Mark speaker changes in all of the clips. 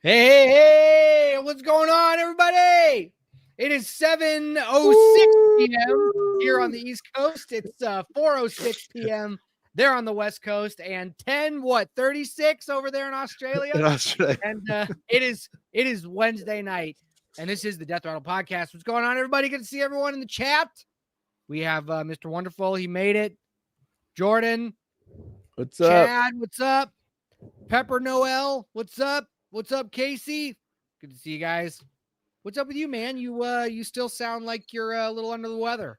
Speaker 1: Hey, what's going on, everybody? It is 7:06 p.m. here on the East Coast. It's 4:06 p.m. there on the West Coast, and 36 over there in Australia.
Speaker 2: In Australia.
Speaker 1: And it is Wednesday night, and this is the Death Rattle Podcast. What's going on, everybody? Good to see everyone in the chat. We have Mr. Wonderful. He made it. Jordan.
Speaker 2: What's up?
Speaker 1: Chad, what's up? Pepper Noel, what's up? What's up, Casey? Good to see you guys. What's up with you, man? You still sound like you're a little under the weather.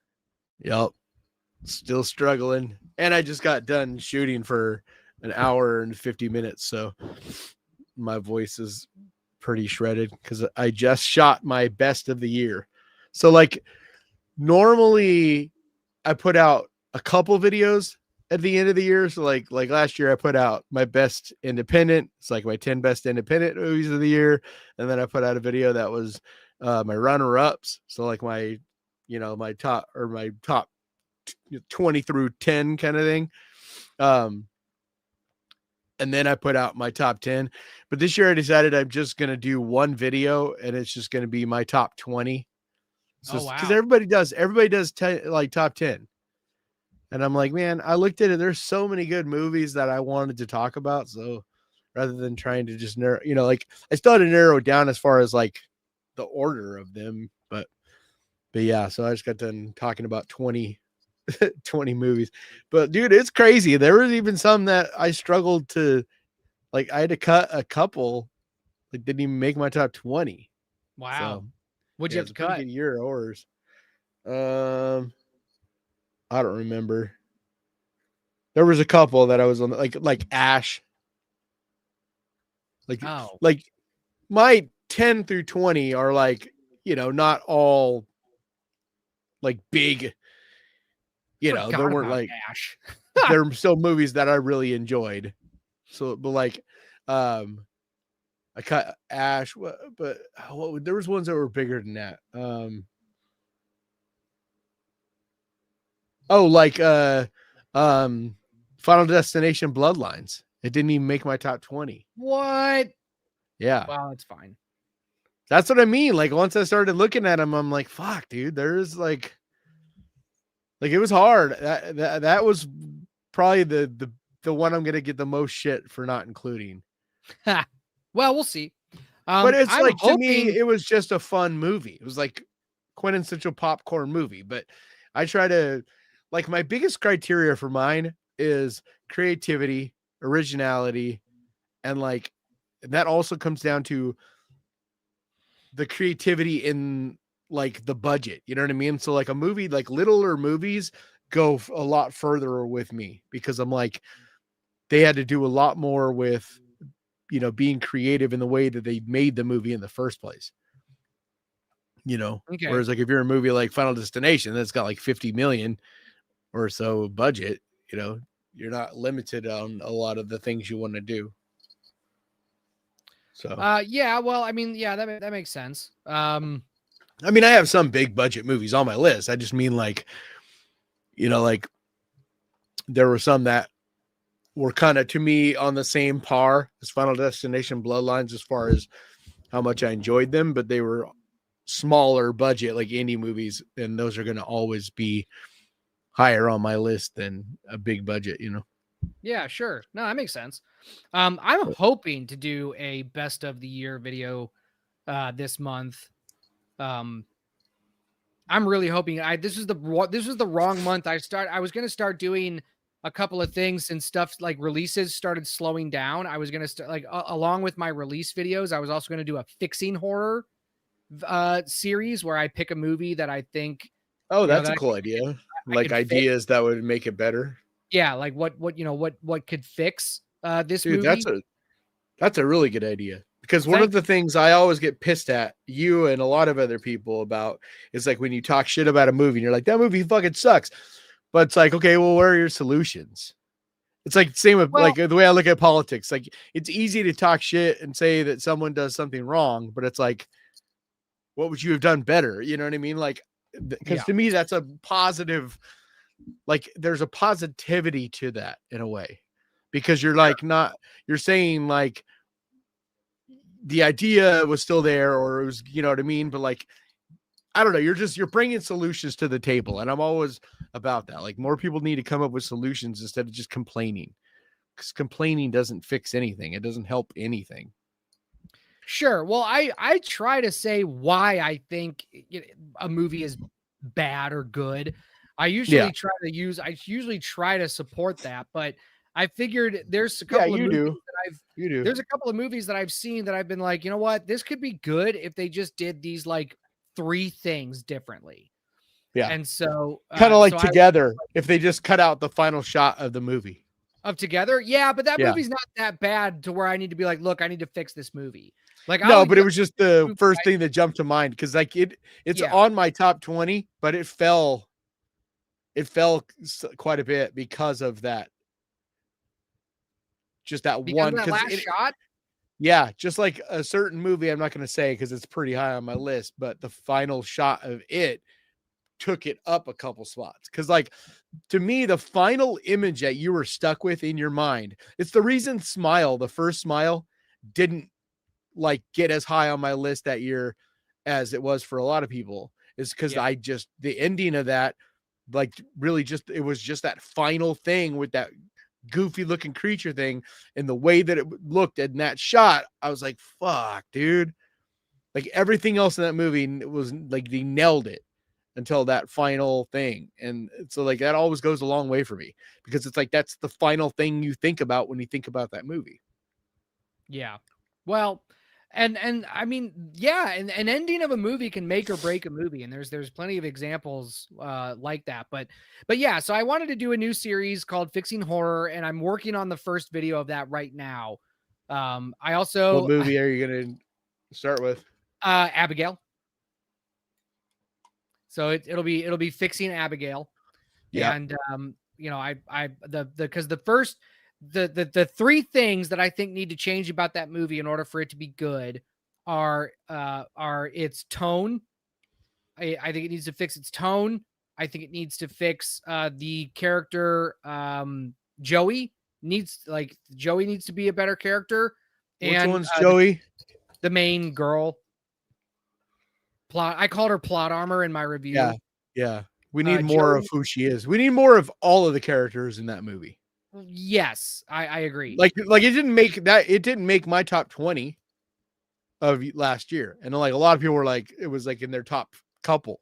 Speaker 2: Yep. Still struggling. And I just got done shooting for an hour and 50 minutes. So my voice is pretty shredded because I just shot my best of the year. So like normally I put out a couple videos at the end of the year. So like last year I put out my best independent. It's like my 10 best independent movies of the year. And then I put out a video that was my runner ups. So like my top 20 through 10 kind of thing. And then I put out my top 10, but this year I decided I'm just going to do one video and it's just going to be my top 20. So, cause everybody does 10, like top 10. And I'm like, man, I looked at it. There's so many good movies that I wanted to talk about. So rather than trying to just narrow, like I still had to narrow it down as far as like the order of them, but yeah. So I just got done talking about 20 movies, but dude, it's crazy. There was even some that I struggled to, like I had to cut a couple, like didn't even make my top 20.
Speaker 1: Wow.
Speaker 2: So,
Speaker 1: what'd you have to cut?
Speaker 2: Good year of ours. I don't remember. There was a couple that I was on, like Ash. Like my 10 through 20 are like, not all like big, there weren't like
Speaker 1: Ash.
Speaker 2: there were still movies that I really enjoyed. So, but like, I cut Ash, but there was ones that were bigger than that. Final Destination Bloodlines. It didn't even make my top 20.
Speaker 1: What?
Speaker 2: Yeah.
Speaker 1: Well, it's fine.
Speaker 2: That's what I mean. Like once I started looking at them, I'm like, fuck, dude, there's like it was hard. That was probably the one I'm going to get the most shit for not including.
Speaker 1: Well, we'll see.
Speaker 2: But it's like, to me, it was just a fun movie. It was like quintessential popcorn movie, but I try to, like, my biggest criteria for mine is creativity, originality, and like that also comes down to the creativity in like the budget. You know what I mean? So like a movie, like littler movies go a lot further with me because I'm like, they had to do a lot more with, being creative in the way that they made the movie in the first place.
Speaker 1: Okay.
Speaker 2: Whereas like if you're a movie like Final Destination that's got like 50 million or so budget, you're not limited on a lot of the things you want to do. So
Speaker 1: yeah, well, I mean, yeah, that makes sense.
Speaker 2: I mean, I have some big budget movies on my list. I just mean like, like there were some that were kind of, to me, on the same par as Final Destination Bloodlines as far as how much I enjoyed them, but they were smaller budget, like indie movies, and those are going to always be higher on my list than a big budget,
Speaker 1: Yeah, sure. No, that makes sense. I'm hoping to do a best of the year video this month. I'm really hoping. This was the wrong month. I was going to start doing a couple of things, and stuff like releases started slowing down. I was going to start like along with my release videos, I was also going to do a fixing horror series where I pick a movie that I think.
Speaker 2: Oh, that's a cool idea. Like ideas that would make it better.
Speaker 1: Yeah, like what could fix this movie.
Speaker 2: That's a really good idea. Because one of the things I always get pissed at you and a lot of other people about is like when you talk shit about a movie and you're like, that movie fucking sucks. But it's like, okay, well, where are your solutions? It's like same with like the way I look at politics. Like it's easy to talk shit and say that someone does something wrong, but it's like, what would you have done better? You know what I mean? Like, because to me, that's a positive, like there's a positivity to that in a way, because you're like you're saying like, the idea was still there, or it was, you know what I mean? But like, I don't know. You're bringing solutions to the table, and I'm always about that. Like, more people need to come up with solutions instead of just complaining, because complaining doesn't fix anything. It doesn't help anything.
Speaker 1: Sure. Well, I try to say why I think a movie is bad or good. I
Speaker 2: Yeah.
Speaker 1: usually try to support that, but I figured there's a
Speaker 2: Yeah,
Speaker 1: couple of
Speaker 2: you
Speaker 1: movies
Speaker 2: do.
Speaker 1: that
Speaker 2: You do.
Speaker 1: there's a couple of movies that I've seen that I've been like, you know what, this could be good if they just did these like three things differently.
Speaker 2: Yeah.
Speaker 1: And so,
Speaker 2: Kind of like
Speaker 1: so I
Speaker 2: Together, if they just cut out the final shot of the movie.
Speaker 1: of Together, yeah, but that
Speaker 2: Yeah.
Speaker 1: movie's not that bad to where I need to be like, look, I need to fix this movie. Like,
Speaker 2: No,
Speaker 1: I'll,
Speaker 2: but it was just the
Speaker 1: movie,
Speaker 2: first thing that jumped to mind, because like it's
Speaker 1: yeah,
Speaker 2: on my top 20, but it fell quite a bit because of that. Just that
Speaker 1: because of
Speaker 2: one,
Speaker 1: that
Speaker 2: because
Speaker 1: last shot.
Speaker 2: yeah, just like a certain movie, I'm not going to say because it's pretty high on my list, but the final shot of it took it up a couple spots. Because like, to me, the final image that you were stuck with in your mind, it's the reason Smile, the first Smile, didn't like get as high on my list that year as it was for a lot of people, is because
Speaker 1: Yeah.
Speaker 2: the ending of that, like, really just, it was just that final thing with that goofy looking creature thing, and the way that it looked in that shot, I was like, fuck, dude. Like, everything else in that movie was like, they nailed it until that final thing. And so like, that always goes a long way for me, because it's like, that's the final thing you think about when you think about that movie.
Speaker 1: Yeah. Well, and I mean, yeah, and an ending of a movie can make or break a movie, and there's plenty of examples like that. But yeah, so I wanted to do a new series called Fixing Horror, and I'm working on the first video of that right now. I
Speaker 2: What
Speaker 1: also
Speaker 2: movie are you going to start with?
Speaker 1: Abigail. So it'll be Fixing Abigail.
Speaker 2: Yeah.
Speaker 1: And you know, because the first the three things that I think need to change about that movie in order for it to be good are its tone. I think it needs to fix its tone. I think it needs to fix the character. Joey Joey needs to be a better character,
Speaker 2: Which
Speaker 1: and
Speaker 2: one's Joey?
Speaker 1: the main girl. Plot. I called her plot armor in my review.
Speaker 2: Yeah. Yeah. We need more
Speaker 1: Joey.
Speaker 2: of who she is. We need more of all of the characters in that movie.
Speaker 1: Yes, I agree.
Speaker 2: Like it didn't make my top 20 of last year. And like, a lot of people were like, it was like in their top couple.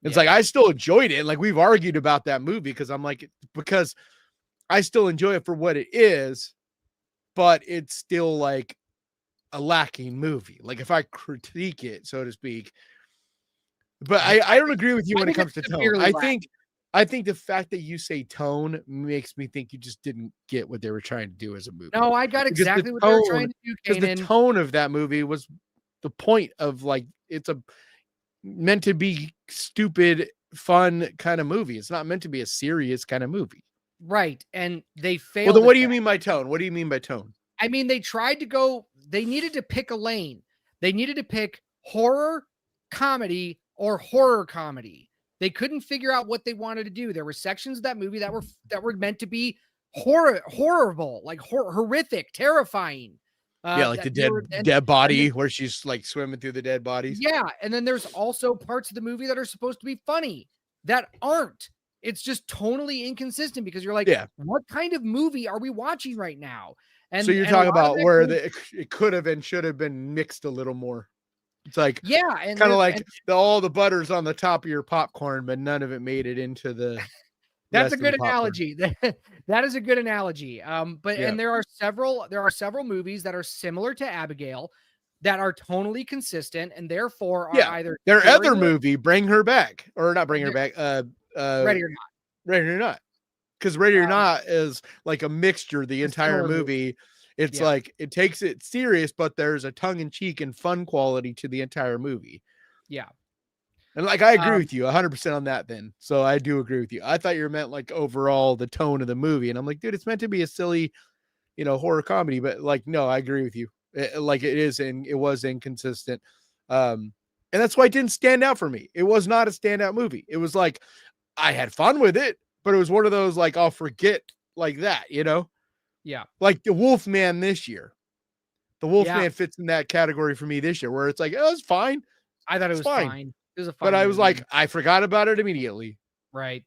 Speaker 2: It's like, I still enjoyed it. Like, we've argued about that movie because I'm like, because I still enjoy it for what it is, but it's still like a lacking movie. Like, if I critique it, so to speak. But I don't agree with you when it comes to tone. I think the fact that you say tone makes me think you just didn't get what they were trying to do as a movie.
Speaker 1: No, I got
Speaker 2: Because
Speaker 1: exactly what they were trying to do,
Speaker 2: because the tone of that movie was the point of, like, it's meant to be stupid, fun kind of movie. It's not meant to be a serious kind of movie.
Speaker 1: Right. And they failed.
Speaker 2: Well, then what do you mean by tone? What do you mean by tone?
Speaker 1: I mean, they needed to pick a lane. They needed to pick horror comedy or horror comedy. They couldn't figure out what they wanted to do. There were sections of that movie that were meant to be horrible, like horrific, terrifying.
Speaker 2: Yeah, like the dead body where she's like swimming through the dead bodies.
Speaker 1: Yeah, and then there's also parts of the movie that are supposed to be funny that aren't. It's just tonally inconsistent because you're like, what kind of movie are we watching right now? And
Speaker 2: so you're talking about where it could have and should have been mixed a little more. It's like,
Speaker 1: and
Speaker 2: kind of like all the butter's on the top of your popcorn, but none of it made it into the.
Speaker 1: That's a good analogy. That is a good analogy. And there are several movies that are similar to Abigail that are tonally consistent and therefore are either
Speaker 2: their other movie, Bring Her Back, or not Bring Her Back,
Speaker 1: Ready or Not.
Speaker 2: Ready or Not. Because Ready or Not is like a mixture, the entire movie. It's like, it takes it serious, but there's a tongue-in-cheek and fun quality to the entire movie.
Speaker 1: Yeah.
Speaker 2: And like, I agree with you 100% on that then. So I do agree with you. I thought you meant like overall the tone of the movie. And I'm like, dude, it's meant to be a silly, horror comedy. But like, no, I agree with you. It was inconsistent. And that's why it didn't stand out for me. It was not a standout movie. It was like, I had fun with it, but it was one of those, like, I'll forget like that,
Speaker 1: Yeah.
Speaker 2: Like the Wolfman this year. The Wolfman fits in that category for me this year, where it's like, oh, it's fine.
Speaker 1: I thought it was
Speaker 2: fine.
Speaker 1: fine. It was a fine
Speaker 2: But I was
Speaker 1: movie.
Speaker 2: like, I forgot about it immediately.
Speaker 1: Right.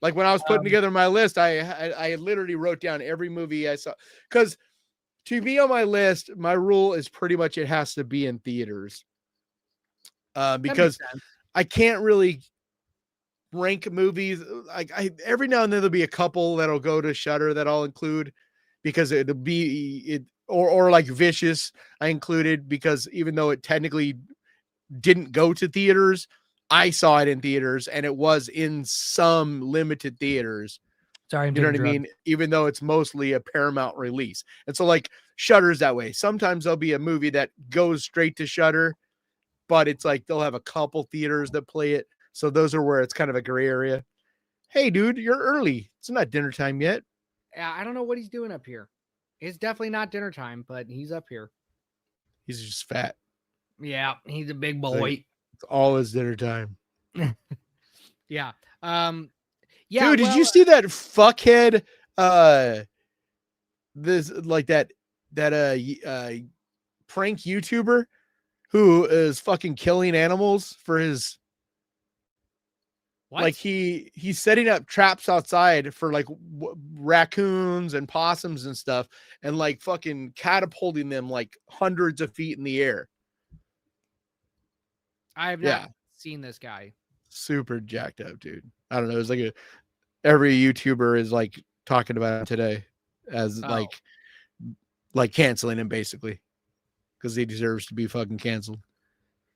Speaker 2: Like when I was putting together my list, I literally wrote down every movie I saw, because to be on my list, my rule is pretty much it has to be in theaters. Because I can't really rank movies. Like every now and then there'll be a couple that'll go to Shudder that I'll include because it'll be it, or like Vicious I included because even though it technically didn't go to theaters, I saw it in theaters and it was in some limited theaters.
Speaker 1: Sorry,
Speaker 2: you know what I mean? Even though it's mostly a Paramount release. And so like Shudder's that way. Sometimes there'll be a movie that goes straight to Shudder, but it's like they'll have a couple theaters that play it. So those are where it's kind of a gray area. Hey, dude, you're early. It's not dinner time yet.
Speaker 1: I don't know what he's doing up here. It's definitely not dinner time, but he's up here.
Speaker 2: He's just fat.
Speaker 1: Yeah, he's a big boy.
Speaker 2: It's always dinner time.
Speaker 1: Yeah.
Speaker 2: Yeah. Dude, did you see that fuckhead this like that prank YouTuber who is fucking killing animals for his like he's setting up traps outside for like raccoons and possums and stuff and like fucking catapulting them like hundreds of feet in the air.
Speaker 1: I have not seen this guy.
Speaker 2: Super jacked up, dude. I don't know. It's like every YouTuber is like talking about him today as like canceling him basically because he deserves to be fucking canceled.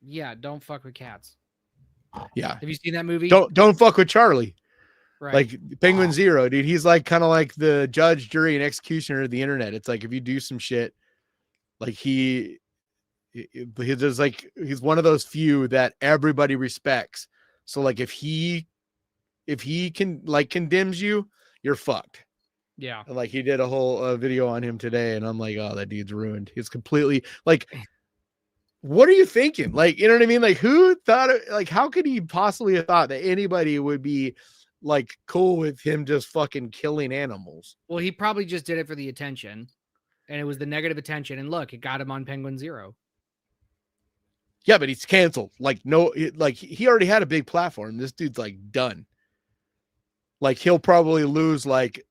Speaker 1: Yeah, don't fuck with cats.
Speaker 2: Yeah.
Speaker 1: Have you seen that movie?
Speaker 2: Don't fuck with Charlie.
Speaker 1: Right.
Speaker 2: Like Penguin Zero, dude. He's like kind of like the judge, jury, and executioner of the internet. It's like if you do some shit, like he's like he's one of those few that everybody respects. So like if he can like condemns you, you're fucked.
Speaker 1: Yeah.
Speaker 2: And like he did a whole video on him today, and I'm like, oh, that dude's ruined. He's completely like. What are you thinking? Like, you know what I mean? Like, who thought it? Like, how could he possibly have thought that anybody would be like cool with him just fucking killing animals?
Speaker 1: Well, he probably just did it for the attention, and it was the negative attention. And look, it got him on Penguin Zero.
Speaker 2: Yeah, but he's canceled. Like, no, like he already had a big platform. This dude's like done. Like, he'll probably lose like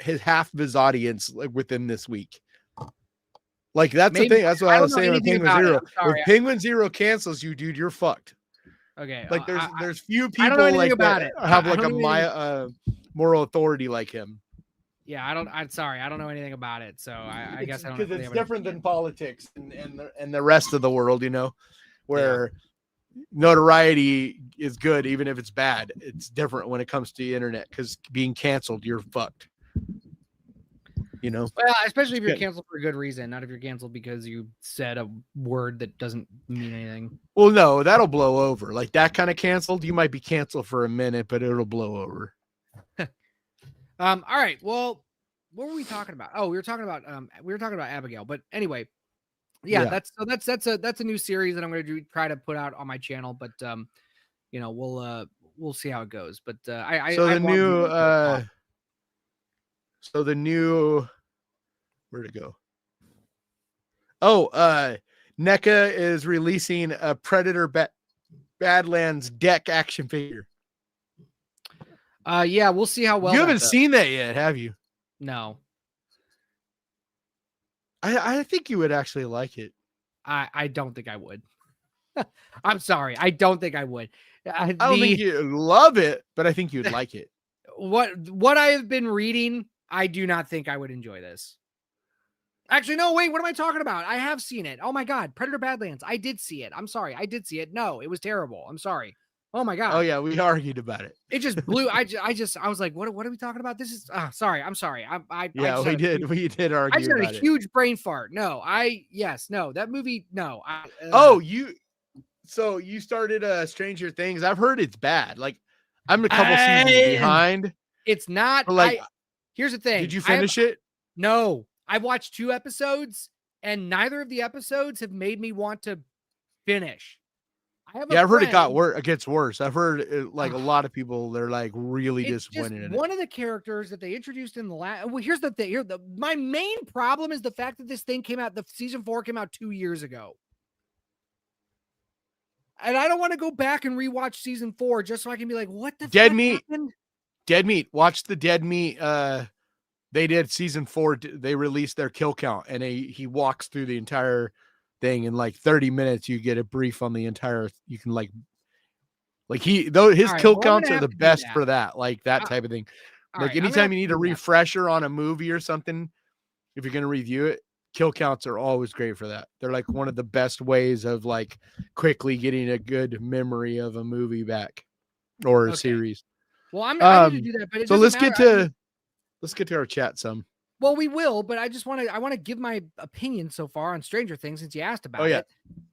Speaker 2: his half of his audience like within this week. Like that's the thing. That's what I was saying with Penguin Zero. If Penguin Zero cancels you, dude, you're fucked.
Speaker 1: Okay.
Speaker 2: Like there's few people like about that have like a moral authority like him.
Speaker 1: Yeah, I'm sorry. I don't know anything about it. So I guess I don't know.
Speaker 2: Because it's different than politics and the rest of the world, you know, where notoriety is good even if it's bad. It's different when it comes to the internet because being canceled, you're fucked. You know,
Speaker 1: well, especially if you're canceled for a good reason, not if you're canceled because you said a word that doesn't mean anything.
Speaker 2: Well, no, that'll blow over. Like that kind of canceled, you might be canceled for a minute, but it'll blow over.
Speaker 1: All right. Well, what were we talking about? Oh, we were talking about Abigail. But anyway, that's a new series that I'm going to try to put out on my channel. But you know, we'll see how it goes. But
Speaker 2: So the new, where'd it go? Oh, NECA is releasing a Predator Badlands deck action figure.
Speaker 1: Yeah, we'll see how well.
Speaker 2: You haven't seen that yet, have you?
Speaker 1: No.
Speaker 2: I think you would actually like it.
Speaker 1: I don't think I would. I'm sorry. I don't think I would.
Speaker 2: I don't think you'd love it, but I think you'd like it.
Speaker 1: What I have been reading, I do not think I would enjoy this. Actually, no, wait, what am I talking about? I have seen it. Oh my God. Predator Badlands. I did see it. I'm sorry. I did see it. No, it was terrible. I'm sorry. Oh my God.
Speaker 2: Oh yeah. We argued about it.
Speaker 1: It just blew. I was like, what are we talking about? This is, sorry. I'm sorry.
Speaker 2: We did argue.
Speaker 1: I just had a huge brain fart. No, that movie. No.
Speaker 2: So you started Stranger Things. I've heard it's bad. Like I'm a couple seasons behind.
Speaker 1: It's not
Speaker 2: like,
Speaker 1: here's the thing.
Speaker 2: Did you finish it?
Speaker 1: No, I've watched 2 episodes and neither of the episodes have made me want to finish. I have a
Speaker 2: Yeah, I've heard it
Speaker 1: friend.
Speaker 2: it gets worse. I've heard like a lot of people, they're like really
Speaker 1: It's just
Speaker 2: disappointed in it.
Speaker 1: one of the characters that they introduced in the last. Well, here's the thing. My main problem is the fact that this thing came out. The season 4 came out 2 years ago, and I don't want to go back and rewatch season 4 just so I can be like, "What the
Speaker 2: Dead
Speaker 1: fuck
Speaker 2: Meat.
Speaker 1: happened?"
Speaker 2: Dead Meat. Watch the Dead Meat. They did season 4. They released their kill count, and he walks through the entire thing in like 30 minutes. You get a brief on the entire. You can like his
Speaker 1: All right,
Speaker 2: kill
Speaker 1: well, I'm
Speaker 2: counts
Speaker 1: gonna
Speaker 2: are
Speaker 1: have
Speaker 2: the
Speaker 1: to do
Speaker 2: best
Speaker 1: that.
Speaker 2: for that, like that
Speaker 1: Uh,
Speaker 2: type of thing.
Speaker 1: all
Speaker 2: Like
Speaker 1: right, I'm gonna
Speaker 2: anytime
Speaker 1: have
Speaker 2: you
Speaker 1: to
Speaker 2: need a
Speaker 1: do that.
Speaker 2: refresher on a movie or something, if you're gonna review it, kill counts are always great for that. They're like one of the best ways of like quickly getting a good memory of a movie back or a
Speaker 1: Okay.
Speaker 2: series.
Speaker 1: Well, I need to do that, but it
Speaker 2: So
Speaker 1: doesn't matter.
Speaker 2: let's get to our chat some.
Speaker 1: Well, we will, but I want to give my opinion so far on Stranger Things since you asked
Speaker 2: Oh
Speaker 1: about
Speaker 2: yeah.
Speaker 1: it.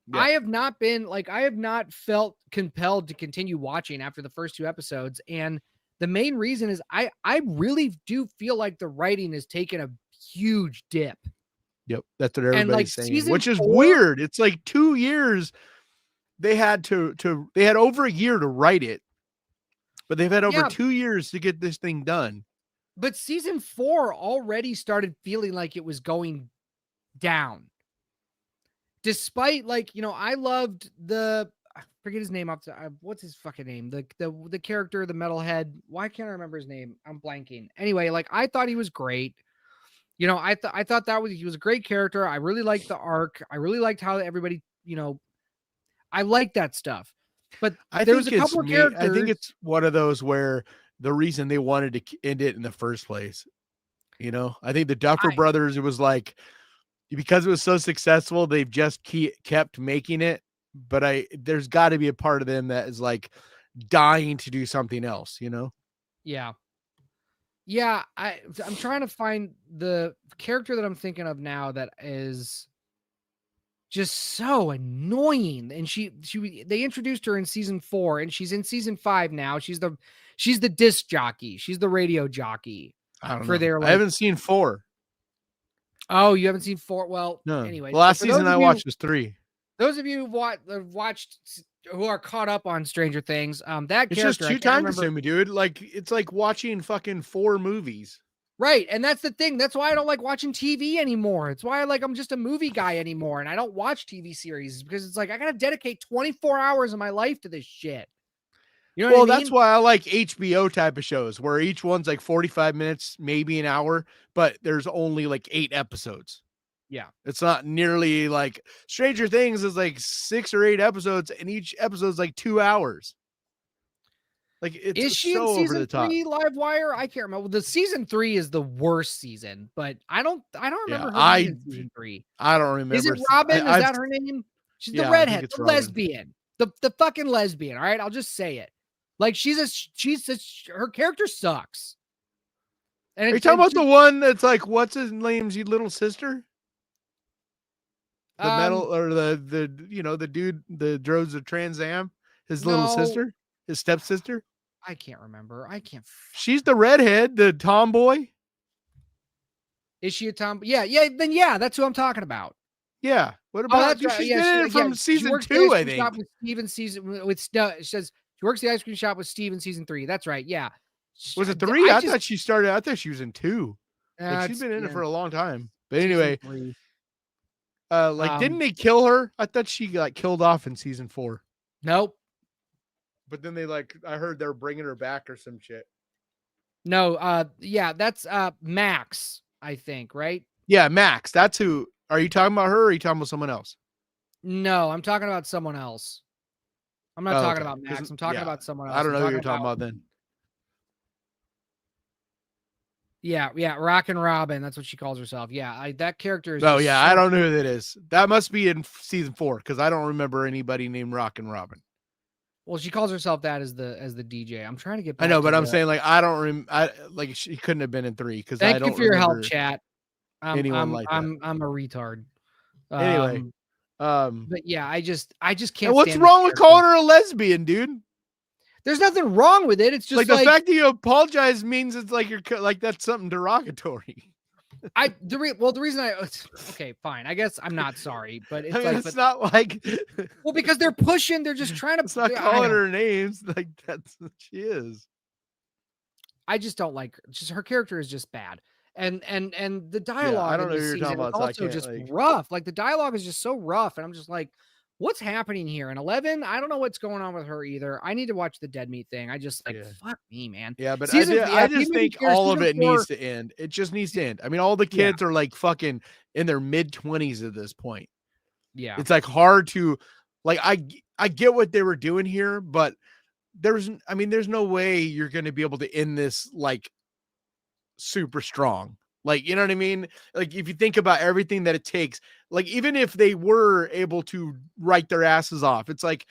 Speaker 2: Yeah.
Speaker 1: I have not felt compelled to continue watching after the first 2 episodes, and the main reason is I really do feel like the writing has taken a huge dip.
Speaker 2: Yep. That's what
Speaker 1: And like
Speaker 2: everybody's saying,
Speaker 1: season
Speaker 2: which is
Speaker 1: 4,
Speaker 2: weird. It's like 2 years. They had they had over a year to write it, but they've had over
Speaker 1: yeah,
Speaker 2: 2 years to get this thing done.
Speaker 1: but season 4 already started feeling like it was going down. Despite I loved I forget his name what's his fucking name? The character, the metalhead. Why can't I remember his name? I'm blanking. Anyway, like I thought he was great. I thought he was a great character. I really liked the arc. I really liked how everybody, I like that stuff. But there was a couple of characters.
Speaker 2: I think it's one of those where the reason they wanted to end it in the first place. I think the Duffer Brothers, it was like, because it was so successful, they've just kept making it. But there's got to be a part of them that is like dying to do something else,
Speaker 1: Yeah. Yeah, I'm trying to find the character that I'm thinking of now that is just so annoying. And they introduced her in season 4 and she's in season 5 now. She's the disc jockey. She's the radio jockey.
Speaker 2: I don't
Speaker 1: for
Speaker 2: know.
Speaker 1: their
Speaker 2: I haven't seen 4.
Speaker 1: Oh, you haven't seen 4? Well,
Speaker 2: No.
Speaker 1: anyway.
Speaker 2: The last season I watched was 3.
Speaker 1: Those of you who watched, who are caught up on Stranger Things, that
Speaker 2: It's
Speaker 1: character,
Speaker 2: just too time consuming, dude. Like it's like watching fucking 4 movies.
Speaker 1: Right, and that's the thing. That's why I don't like watching TV anymore. It's why I'm just a movie guy anymore, and I don't watch TV series because it's like I gotta dedicate 24 hours of my life to this shit. You know what I mean?
Speaker 2: That's why I like HBO type of shows where each one's like 45 minutes, maybe an hour, but there's only like 8 episodes.
Speaker 1: Yeah.
Speaker 2: It's not nearly like Stranger Things is like 6 or 8 episodes, and each episode's like 2 hours. Like
Speaker 1: Is she
Speaker 2: so
Speaker 1: in season
Speaker 2: over the top.
Speaker 1: 3 Live Wire? I can't remember. The season 3 is the worst season, but I don't remember her being in season 3.
Speaker 2: I don't remember.
Speaker 1: Is it Robin? Is that her name? She's the redhead, the lesbian, the fucking lesbian. All right, I'll just say it. Like her character sucks.
Speaker 2: And are you talking about the one that's like, what's his name's little sister? The metal or the the dude that drove the Trans Am, his little sister, his stepsister.
Speaker 1: I can't remember.
Speaker 2: She's the redhead, the tomboy.
Speaker 1: Is she a tom? Yeah. Then that's who I'm talking about.
Speaker 2: Yeah. What about?
Speaker 1: That's right.
Speaker 2: She's been in from season 2, I think.
Speaker 1: It says she works the ice cream shop with Steve in season 3. That's right. Yeah.
Speaker 2: Was it 3? I thought she started. I thought she was in 2. Like she's been in it for a long time. But anyway, didn't they kill her? I thought she got killed off in season 4.
Speaker 1: Nope.
Speaker 2: But then I heard they're bringing her back or some shit.
Speaker 1: No, that's Max, I think, right?
Speaker 2: Yeah, Max. That's who. Are you talking about her or are you talking about someone else?
Speaker 1: No, I'm talking about someone else. I'm not talking about Max. I'm talking about someone else.
Speaker 2: I don't know who you're talking about then.
Speaker 1: Yeah, Rockin' Robin. That's what she calls herself. Yeah, that character is.
Speaker 2: Oh yeah, I don't know who that is. That must be in season 4 because I don't remember anybody named Rockin' Robin.
Speaker 1: Well, she calls herself that as the DJ. I'm trying to get.
Speaker 2: I know, but I'm saying like I don't like she couldn't have been in 3 because I don't.
Speaker 1: Thank you for your help, chat. I'm a retard.
Speaker 2: Anyway,
Speaker 1: but yeah, I just can't.
Speaker 2: And what's wrong with calling her a lesbian, dude?
Speaker 1: There's nothing wrong with it. It's just
Speaker 2: like the fact that you apologize means it's like you're like that's something derogatory.
Speaker 1: The reason okay, fine. I guess I'm not sorry, but
Speaker 2: I
Speaker 1: it's
Speaker 2: mean,
Speaker 1: like,
Speaker 2: it's not like
Speaker 1: well, because they're pushing, they're just trying to.
Speaker 2: it's not
Speaker 1: I
Speaker 2: calling
Speaker 1: don't.
Speaker 2: her names. Like that's what she is.
Speaker 1: I just don't like her. Just her character is just bad. And the
Speaker 2: Yeah, I
Speaker 1: dialogue
Speaker 2: don't
Speaker 1: in
Speaker 2: know who
Speaker 1: this
Speaker 2: you're talking
Speaker 1: season is
Speaker 2: about, so I
Speaker 1: also
Speaker 2: can't
Speaker 1: just
Speaker 2: like.
Speaker 1: rough. Like the dialogue is just so rough, and I'm just like, what's happening here? And 11, I don't know what's going on with her either. I need to watch the Dead Meat thing. I just like,
Speaker 2: Yeah.
Speaker 1: fuck me, man.
Speaker 2: Yeah, but
Speaker 1: Season, yeah,
Speaker 2: I just
Speaker 1: Phoebe
Speaker 2: think
Speaker 1: Care
Speaker 2: all of
Speaker 1: season
Speaker 2: it needs
Speaker 1: 4.
Speaker 2: to end. It just needs to end. I mean, all the
Speaker 1: Yeah,
Speaker 2: kids are like fucking in their mid-20s at this point.
Speaker 1: yeah.
Speaker 2: It's like hard to like I get what they were doing here, but there's no way you're going to be able to end this like super strong. Like, you know what I mean? Like if you think about everything that it takes, like even if they were able to write their asses off, it's like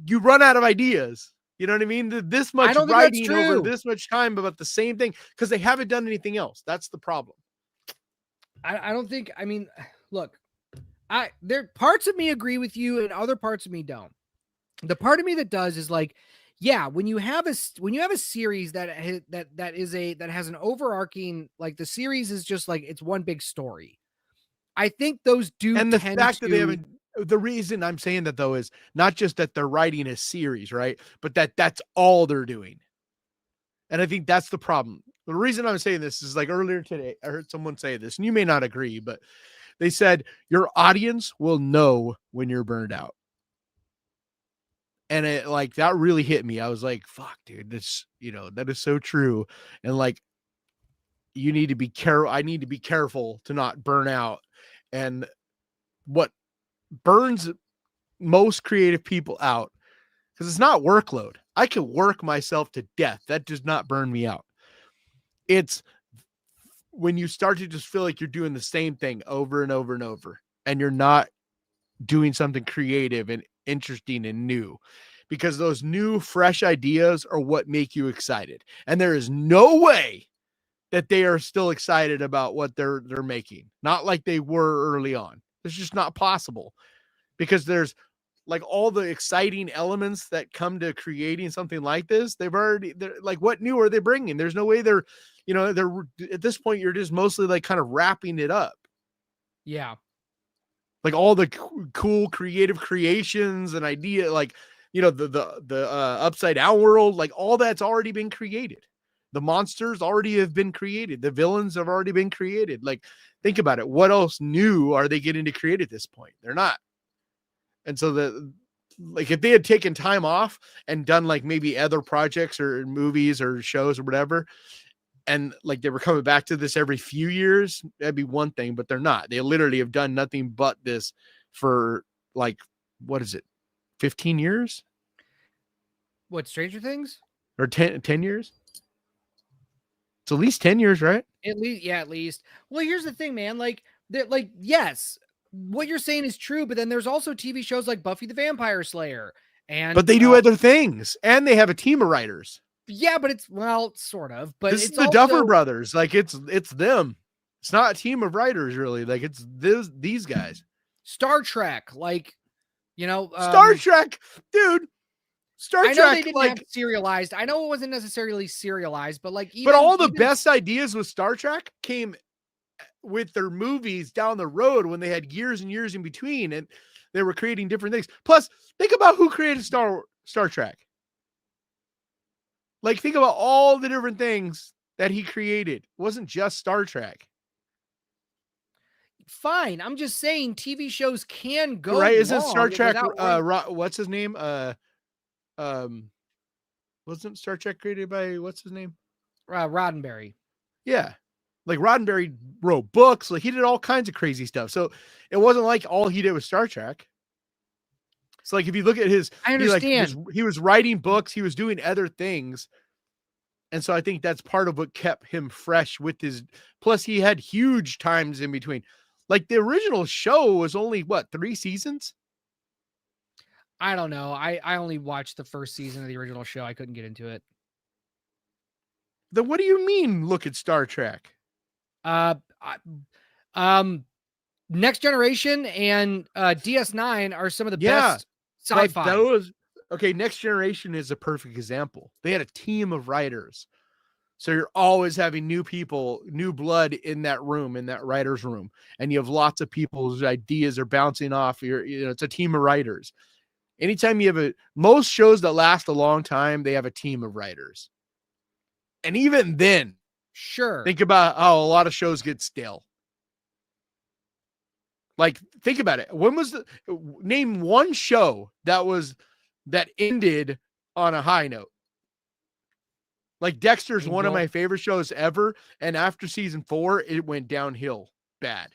Speaker 2: you run out of ideas. You know what I mean? This
Speaker 1: I
Speaker 2: much
Speaker 1: don't think that's
Speaker 2: writing over
Speaker 1: true.
Speaker 2: this much time about the same thing because they haven't done anything else. That's the problem.
Speaker 1: I don't think. I mean, look, there parts of me agree with you, and other parts of me don't. The part of me that does is like, yeah, when you have a series that has an overarching, like the series is just like it's one big story. I think those do
Speaker 2: And the
Speaker 1: tend
Speaker 2: fact that they
Speaker 1: to.
Speaker 2: haven't the reason I'm saying that though is not just that they're writing a series, right? But that's all they're doing. And I think that's the problem. The reason I'm saying this is like earlier today, I heard someone say this, and you may not agree, but they said your audience will know when you're burned out. And it like that really hit me. I was like, fuck, dude, this, that is so true. And like, you need to be careful. I need to be careful to not burn out. And what burns most creative people out, because it's not workload. I can work myself to death. That does not burn me out. It's when you start to just feel like you're doing the same thing over and over and over, and you're not doing something creative and interesting and new, because those new, fresh ideas are what make you excited. And there is no way that they are still excited about what they're making. Not like they were early on. It's just not possible, because there's like all the exciting elements that come to creating something like this. They're like, what new are they bringing? There's no way they're at this point, you're just mostly like kind of wrapping it up.
Speaker 1: Yeah.
Speaker 2: Like all the cool creative creations and idea, like, the upside down world, like all that's already been created. The monsters already have been created. The villains have already been created. Like, think about it. What else new are they getting to create at this point? They're not. And so like if they had taken time off and done like maybe other projects or movies or shows or whatever, and like they were coming back to this every few years, that'd be one thing, but they're not. They literally have done nothing but this for like, what is it? 15 years
Speaker 1: What, Stranger Things?
Speaker 2: or 10 years? It's at least 10 years, right?
Speaker 1: At least, yeah, at least. Well, here's the thing, man. Like, yes, what you're saying is true, but then there's also TV shows like Buffy the Vampire Slayer,
Speaker 2: But
Speaker 1: and
Speaker 2: they do other things, and they have a team of writers.
Speaker 1: yeah, but it's, well, sort of, but
Speaker 2: This is
Speaker 1: it's
Speaker 2: the Duffer
Speaker 1: also
Speaker 2: Brothers. Like it's them. It's not a team of writers, really. Like it's these guys.
Speaker 1: Star Trek, like,
Speaker 2: Star Trek, dude. Star
Speaker 1: I know they
Speaker 2: Trek,
Speaker 1: didn't have
Speaker 2: like,
Speaker 1: serialized. I know it wasn't necessarily serialized, but like
Speaker 2: but all the
Speaker 1: even
Speaker 2: best ideas with Star Trek came with their movies down the road when they had years and years in between, and they were creating different things. Plus, think about who created Star Trek. Like, think about all the different things that he created. It wasn't just Star Trek.
Speaker 1: fine. I'm just saying TV shows can go
Speaker 2: Right? Isn't
Speaker 1: wrong
Speaker 2: Star Trek
Speaker 1: without
Speaker 2: what's his name? Wasn't Star Trek created by what's his name?
Speaker 1: Roddenberry.
Speaker 2: Yeah. Like Roddenberry wrote books, like he did all kinds of crazy stuff. So it wasn't like all he did was Star Trek. So like if you look at
Speaker 1: I understand.
Speaker 2: he was writing books, he was doing other things. And so I think that's part of what kept him fresh with his, plus he had huge times in between. Like the original show was only what, 3 seasons?
Speaker 1: I don't know. I only watched the first season of the original show. I couldn't get into it.
Speaker 2: Then what do you mean look at Star Trek?
Speaker 1: Uh, Next Generation and DS9 are some of the best sci-fi.
Speaker 2: Those, okay, Next Generation is a perfect example. They had a team of writers. So you're always having new people, new blood in that room, in that writer's room. And you have lots of people whose ideas are bouncing off. It's a team of writers. Anytime you have most shows that last a long time, they have a team of writers. And even then,
Speaker 1: Sure.
Speaker 2: think about how a lot of shows get stale. Like, think about it. Name one show that ended on a high note. Like Dexter's one of my favorite shows ever, and after season 4, it went downhill bad.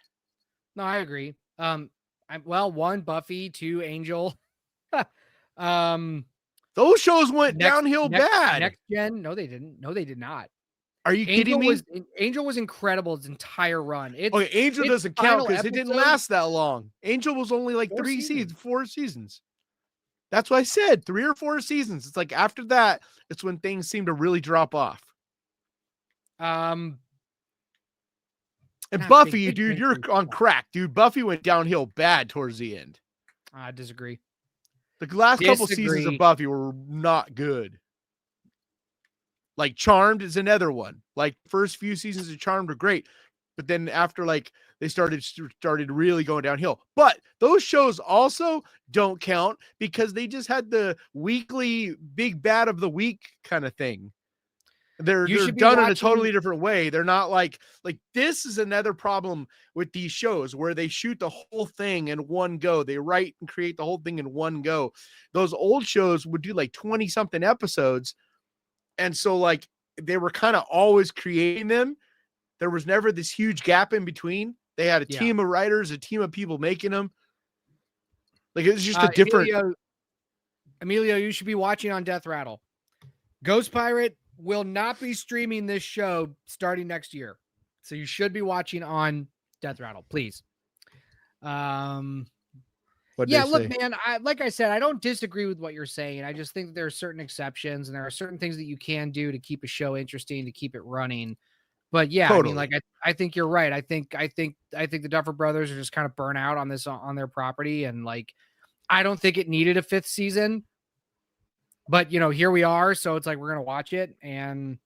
Speaker 1: No, I agree. One, Buffy, 2, Angel.
Speaker 2: Those shows went downhill bad.
Speaker 1: Next Gen, no, they didn't. No, they did not.
Speaker 2: Are you kidding me?
Speaker 1: Angel was incredible its entire run.
Speaker 2: Angel doesn't count because it didn't last that long. Angel was only like 4 seasons. That's what I said, 3 or 4 seasons. It's like after that, it's when things seem to really drop off. And Buffy, dude, you're on crack, dude. Buffy went downhill bad towards the end.
Speaker 1: I disagree.
Speaker 2: The last couple seasons of Buffy were not good. Like Charmed is another one. Like first few seasons of Charmed were great, but then after like they started really going downhill. But those shows also don't count because they just had the weekly big bad of the week kind of thing. They're done in a totally different way. They're not like this is another problem with these shows where they shoot the whole thing in one go. They write and create the whole thing in one go. Those old shows would do like 20 something episodes. And so like they were kind of always creating them. There was never this huge gap in between. They had a team of writers, a team of people making them. Like it was just a different.
Speaker 1: Emilio, you should be watching on Death Rattle. Ghost Pirate will not be streaming this show starting next year. So you should be watching on Death Rattle, please. Look, man, like I said, I don't disagree with what you're saying. I just think there are certain exceptions and there are certain things that you can do to keep a show interesting, to keep it running. But yeah, totally. I mean, like I think you're right. I think the Duffer Brothers are just kind of burnt out on this on their property, and like I don't think it needed a 5th season. But here we are, so it's like we're gonna watch it. And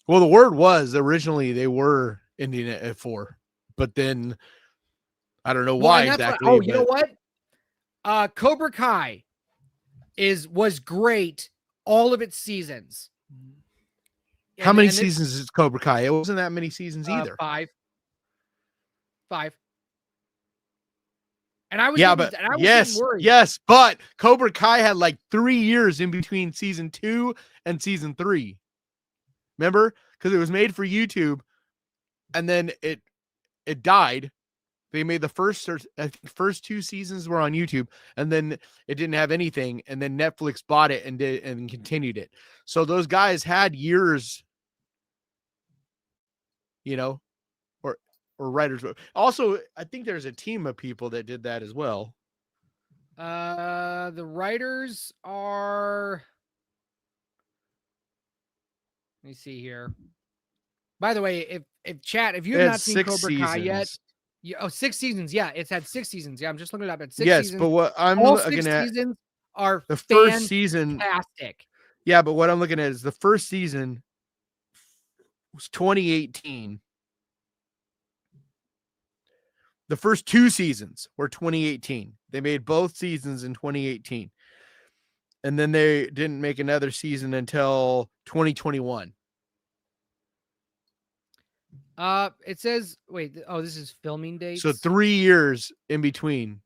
Speaker 2: well, the word was originally they were ending it at 4, but then I don't know why exactly.
Speaker 1: You know what? Cobra Kai was great all of its seasons.
Speaker 2: How many seasons is Cobra Kai? It wasn't that many seasons either.
Speaker 1: 5. And I was
Speaker 2: yes, but Cobra Kai had like 3 years in between season 2 and season 3. Remember? Because it was made for YouTube, and then it died. They made the first 2 seasons were on YouTube, and then it didn't have anything, and then Netflix bought it and continued it. So those guys had years, or writers. Also, I think there's a team of people that did that as well.
Speaker 1: The writers are. Let me see here. By the way, if you have not seen Cobra Kai yet, 6 seasons. Yeah, it's had 6 seasons. Yeah, I'm just looking it up at 6 seasons.
Speaker 2: Yes, but what I'm looking at
Speaker 1: seasons are
Speaker 2: the first season.
Speaker 1: Fantastic.
Speaker 2: Yeah, but what I'm looking at is the first season was 2018. The first 2 seasons were 2018. They made both seasons in 2018. And then they didn't make another season until 2021.
Speaker 1: It says, this is filming dates.
Speaker 2: So 3 years in between.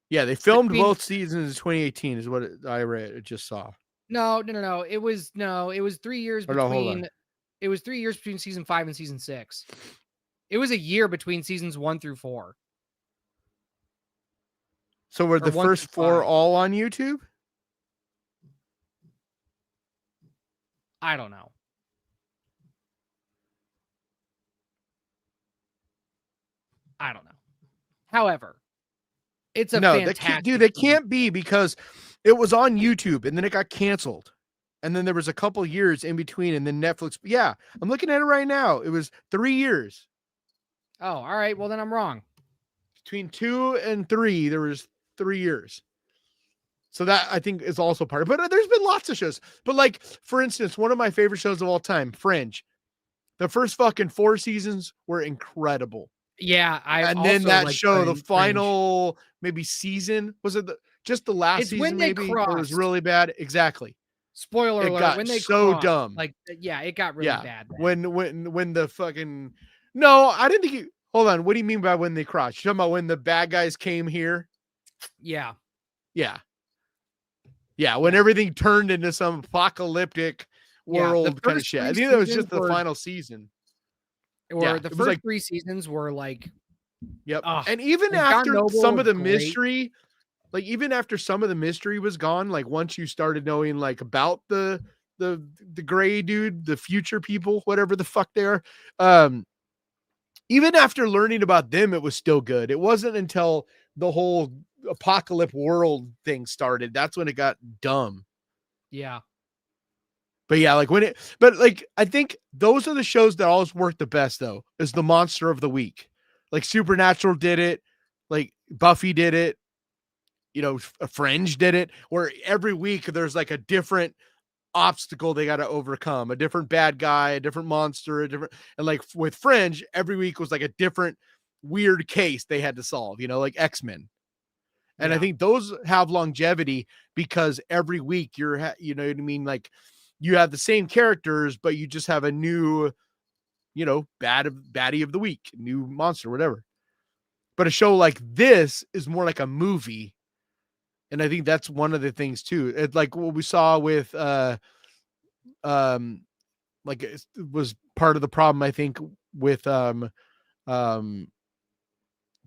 Speaker 2: Yeah, they filmed both seasons in 2018 is what I read. It just saw.
Speaker 1: No. It was 3 years between. It was 3 years between season 5 and season 6. It was a year between seasons 1 through 4.
Speaker 2: So were the first 4 all on YouTube?
Speaker 1: I don't know. However, it's a fantastic.
Speaker 2: They can't be because it was on YouTube and then it got canceled. And then there was a couple years in between and then Netflix. Yeah, I'm looking at it right now. It was 3 years.
Speaker 1: Oh, all right. Well, then I'm wrong.
Speaker 2: Between 2 and 3, there was 3 years. So that I think is also part of it. But there's been lots of shows. But like, for instance, one of my favorite shows of all time, Fringe. The first fucking 4 seasons were incredible.
Speaker 1: Yeah, I
Speaker 2: And then
Speaker 1: also
Speaker 2: that
Speaker 1: like
Speaker 2: show, the
Speaker 1: Fringe.
Speaker 2: final maybe season, was it just the last
Speaker 1: It's when
Speaker 2: season
Speaker 1: they
Speaker 2: maybe where it was
Speaker 1: crossed.
Speaker 2: really bad? Exactly.
Speaker 1: Spoiler
Speaker 2: It
Speaker 1: alert,
Speaker 2: got
Speaker 1: when they
Speaker 2: so
Speaker 1: crossed,
Speaker 2: dumb.
Speaker 1: like, yeah, it got really
Speaker 2: Yeah.
Speaker 1: bad then.
Speaker 2: When the fucking No, I didn't think you hold on. What do you mean by when they crossed? You talking about when the bad guys came here?
Speaker 1: Yeah.
Speaker 2: Yeah. Yeah, when
Speaker 1: Yeah.
Speaker 2: everything turned into some apocalyptic
Speaker 1: Yeah. The
Speaker 2: world kind of
Speaker 1: first
Speaker 2: shit. I
Speaker 1: 3
Speaker 2: think that was
Speaker 1: seasons
Speaker 2: just the final season.
Speaker 1: were
Speaker 2: Yeah,
Speaker 1: the
Speaker 2: it was
Speaker 1: first
Speaker 2: like
Speaker 1: 3 seasons were like,
Speaker 2: yep.
Speaker 1: ugh,
Speaker 2: And even
Speaker 1: and John
Speaker 2: after
Speaker 1: Noble
Speaker 2: some of
Speaker 1: was
Speaker 2: the
Speaker 1: great.
Speaker 2: mystery, like even after some of the mystery was gone, like once you started knowing like about the the gray dude, the future people, whatever the fuck they are, um, even after learning about them, it was still good. It wasn't until the whole apocalypse world thing started. That's when it got dumb.
Speaker 1: Yeah.
Speaker 2: But yeah, like when it, but like I think those are the shows that always work the best though, is the monster of the week. Like Supernatural did it, like Buffy did it, you know, Fringe did it, where every week there's like a different obstacle they got to overcome, a different bad guy, a different monster, a different, and like with Fringe, every week was like a different weird case they had to solve, you know, like X-Men. And I
Speaker 1: Yeah.
Speaker 2: think those have longevity because every week you know what I mean? Like you have the same characters, but you just have a new, you know, baddie of the week, new monster, whatever. But a show like this is more like a movie. And I think that's one of the things too. It's like what we saw with, um, like it was part of the problem, I think, with, um,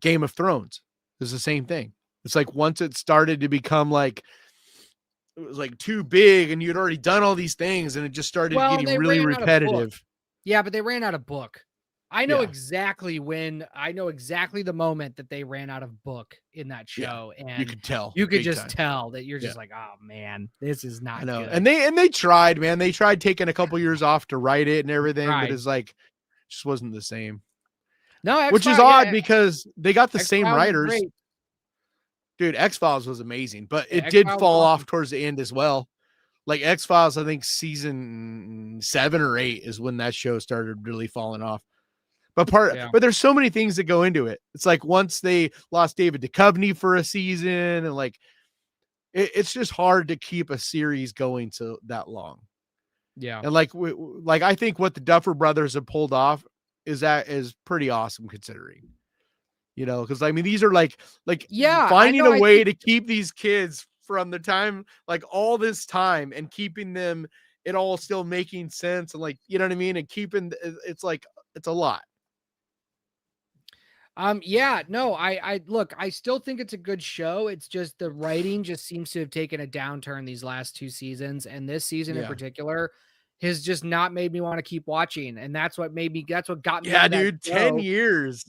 Speaker 2: Game of Thrones is the same thing. It's like once it started to become like it was like too big and you'd already done all these things and it just started
Speaker 1: Well,
Speaker 2: getting
Speaker 1: they
Speaker 2: really
Speaker 1: ran out of book.
Speaker 2: repetitive.
Speaker 1: Yeah, but they ran out of book. I know
Speaker 2: Yeah.
Speaker 1: exactly the moment that they ran out of book in that
Speaker 2: Yeah.
Speaker 1: show,
Speaker 2: You
Speaker 1: and
Speaker 2: could tell
Speaker 1: you could
Speaker 2: big
Speaker 1: just
Speaker 2: time.
Speaker 1: tell that you're
Speaker 2: Yeah.
Speaker 1: just like, "Oh, man, this is
Speaker 2: I
Speaker 1: not
Speaker 2: know.
Speaker 1: good."
Speaker 2: And they tried, man. They tried taking a couple years off to write it and everything, but
Speaker 1: Right.
Speaker 2: it's like just wasn't the same.
Speaker 1: No,
Speaker 2: Which is
Speaker 1: X-Files,
Speaker 2: odd
Speaker 1: yeah,
Speaker 2: because they got the same
Speaker 1: X-Files is
Speaker 2: writers.
Speaker 1: great.
Speaker 2: Dude, X-Files was amazing, but
Speaker 1: Yeah,
Speaker 2: it did
Speaker 1: X-Files is
Speaker 2: fall off
Speaker 1: awesome.
Speaker 2: towards the end as well. Like X-Files, I think season 7 or 8 is when that show started really falling off. But
Speaker 1: Yeah.
Speaker 2: there's so many things that go into it. It's like once they lost David Duchovny for a season, and like it's just hard to keep a series going so that long.
Speaker 1: Yeah.
Speaker 2: And like I think what the Duffer Brothers have pulled off is pretty awesome considering. You know, because I mean these are like
Speaker 1: Yeah, I
Speaker 2: finding
Speaker 1: know,
Speaker 2: a
Speaker 1: I
Speaker 2: way
Speaker 1: think
Speaker 2: to keep these kids from the time like all this time and keeping them it all still making sense and like you know what I mean and keeping it's like it's a lot.
Speaker 1: yeah, no, I look, I still think it's a good show. It's just the writing just seems to have taken a downturn these last 2 seasons, and this season in
Speaker 2: Yeah.
Speaker 1: particular has just not made me want to keep watching, and that's what got me
Speaker 2: Yeah,
Speaker 1: into that
Speaker 2: dude, 10
Speaker 1: show.
Speaker 2: years.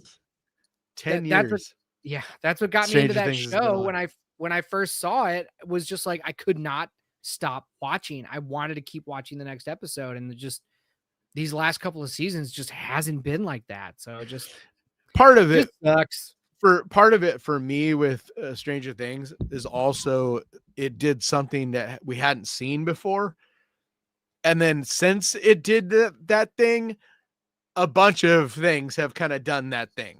Speaker 2: 10
Speaker 1: That's what
Speaker 2: years.
Speaker 1: Yeah, that's what got me into
Speaker 2: Stranger
Speaker 1: that
Speaker 2: Things has been
Speaker 1: show
Speaker 2: on.
Speaker 1: when I first saw it, was just like I could not stop watching. I wanted to keep watching the next episode, and it just these last couple of seasons just hasn't been like that. So it
Speaker 2: Part of it
Speaker 1: just sucks.
Speaker 2: for me with Stranger Things is also it did something that we hadn't seen before. And then since it did that thing, a bunch of things have kind of done that thing.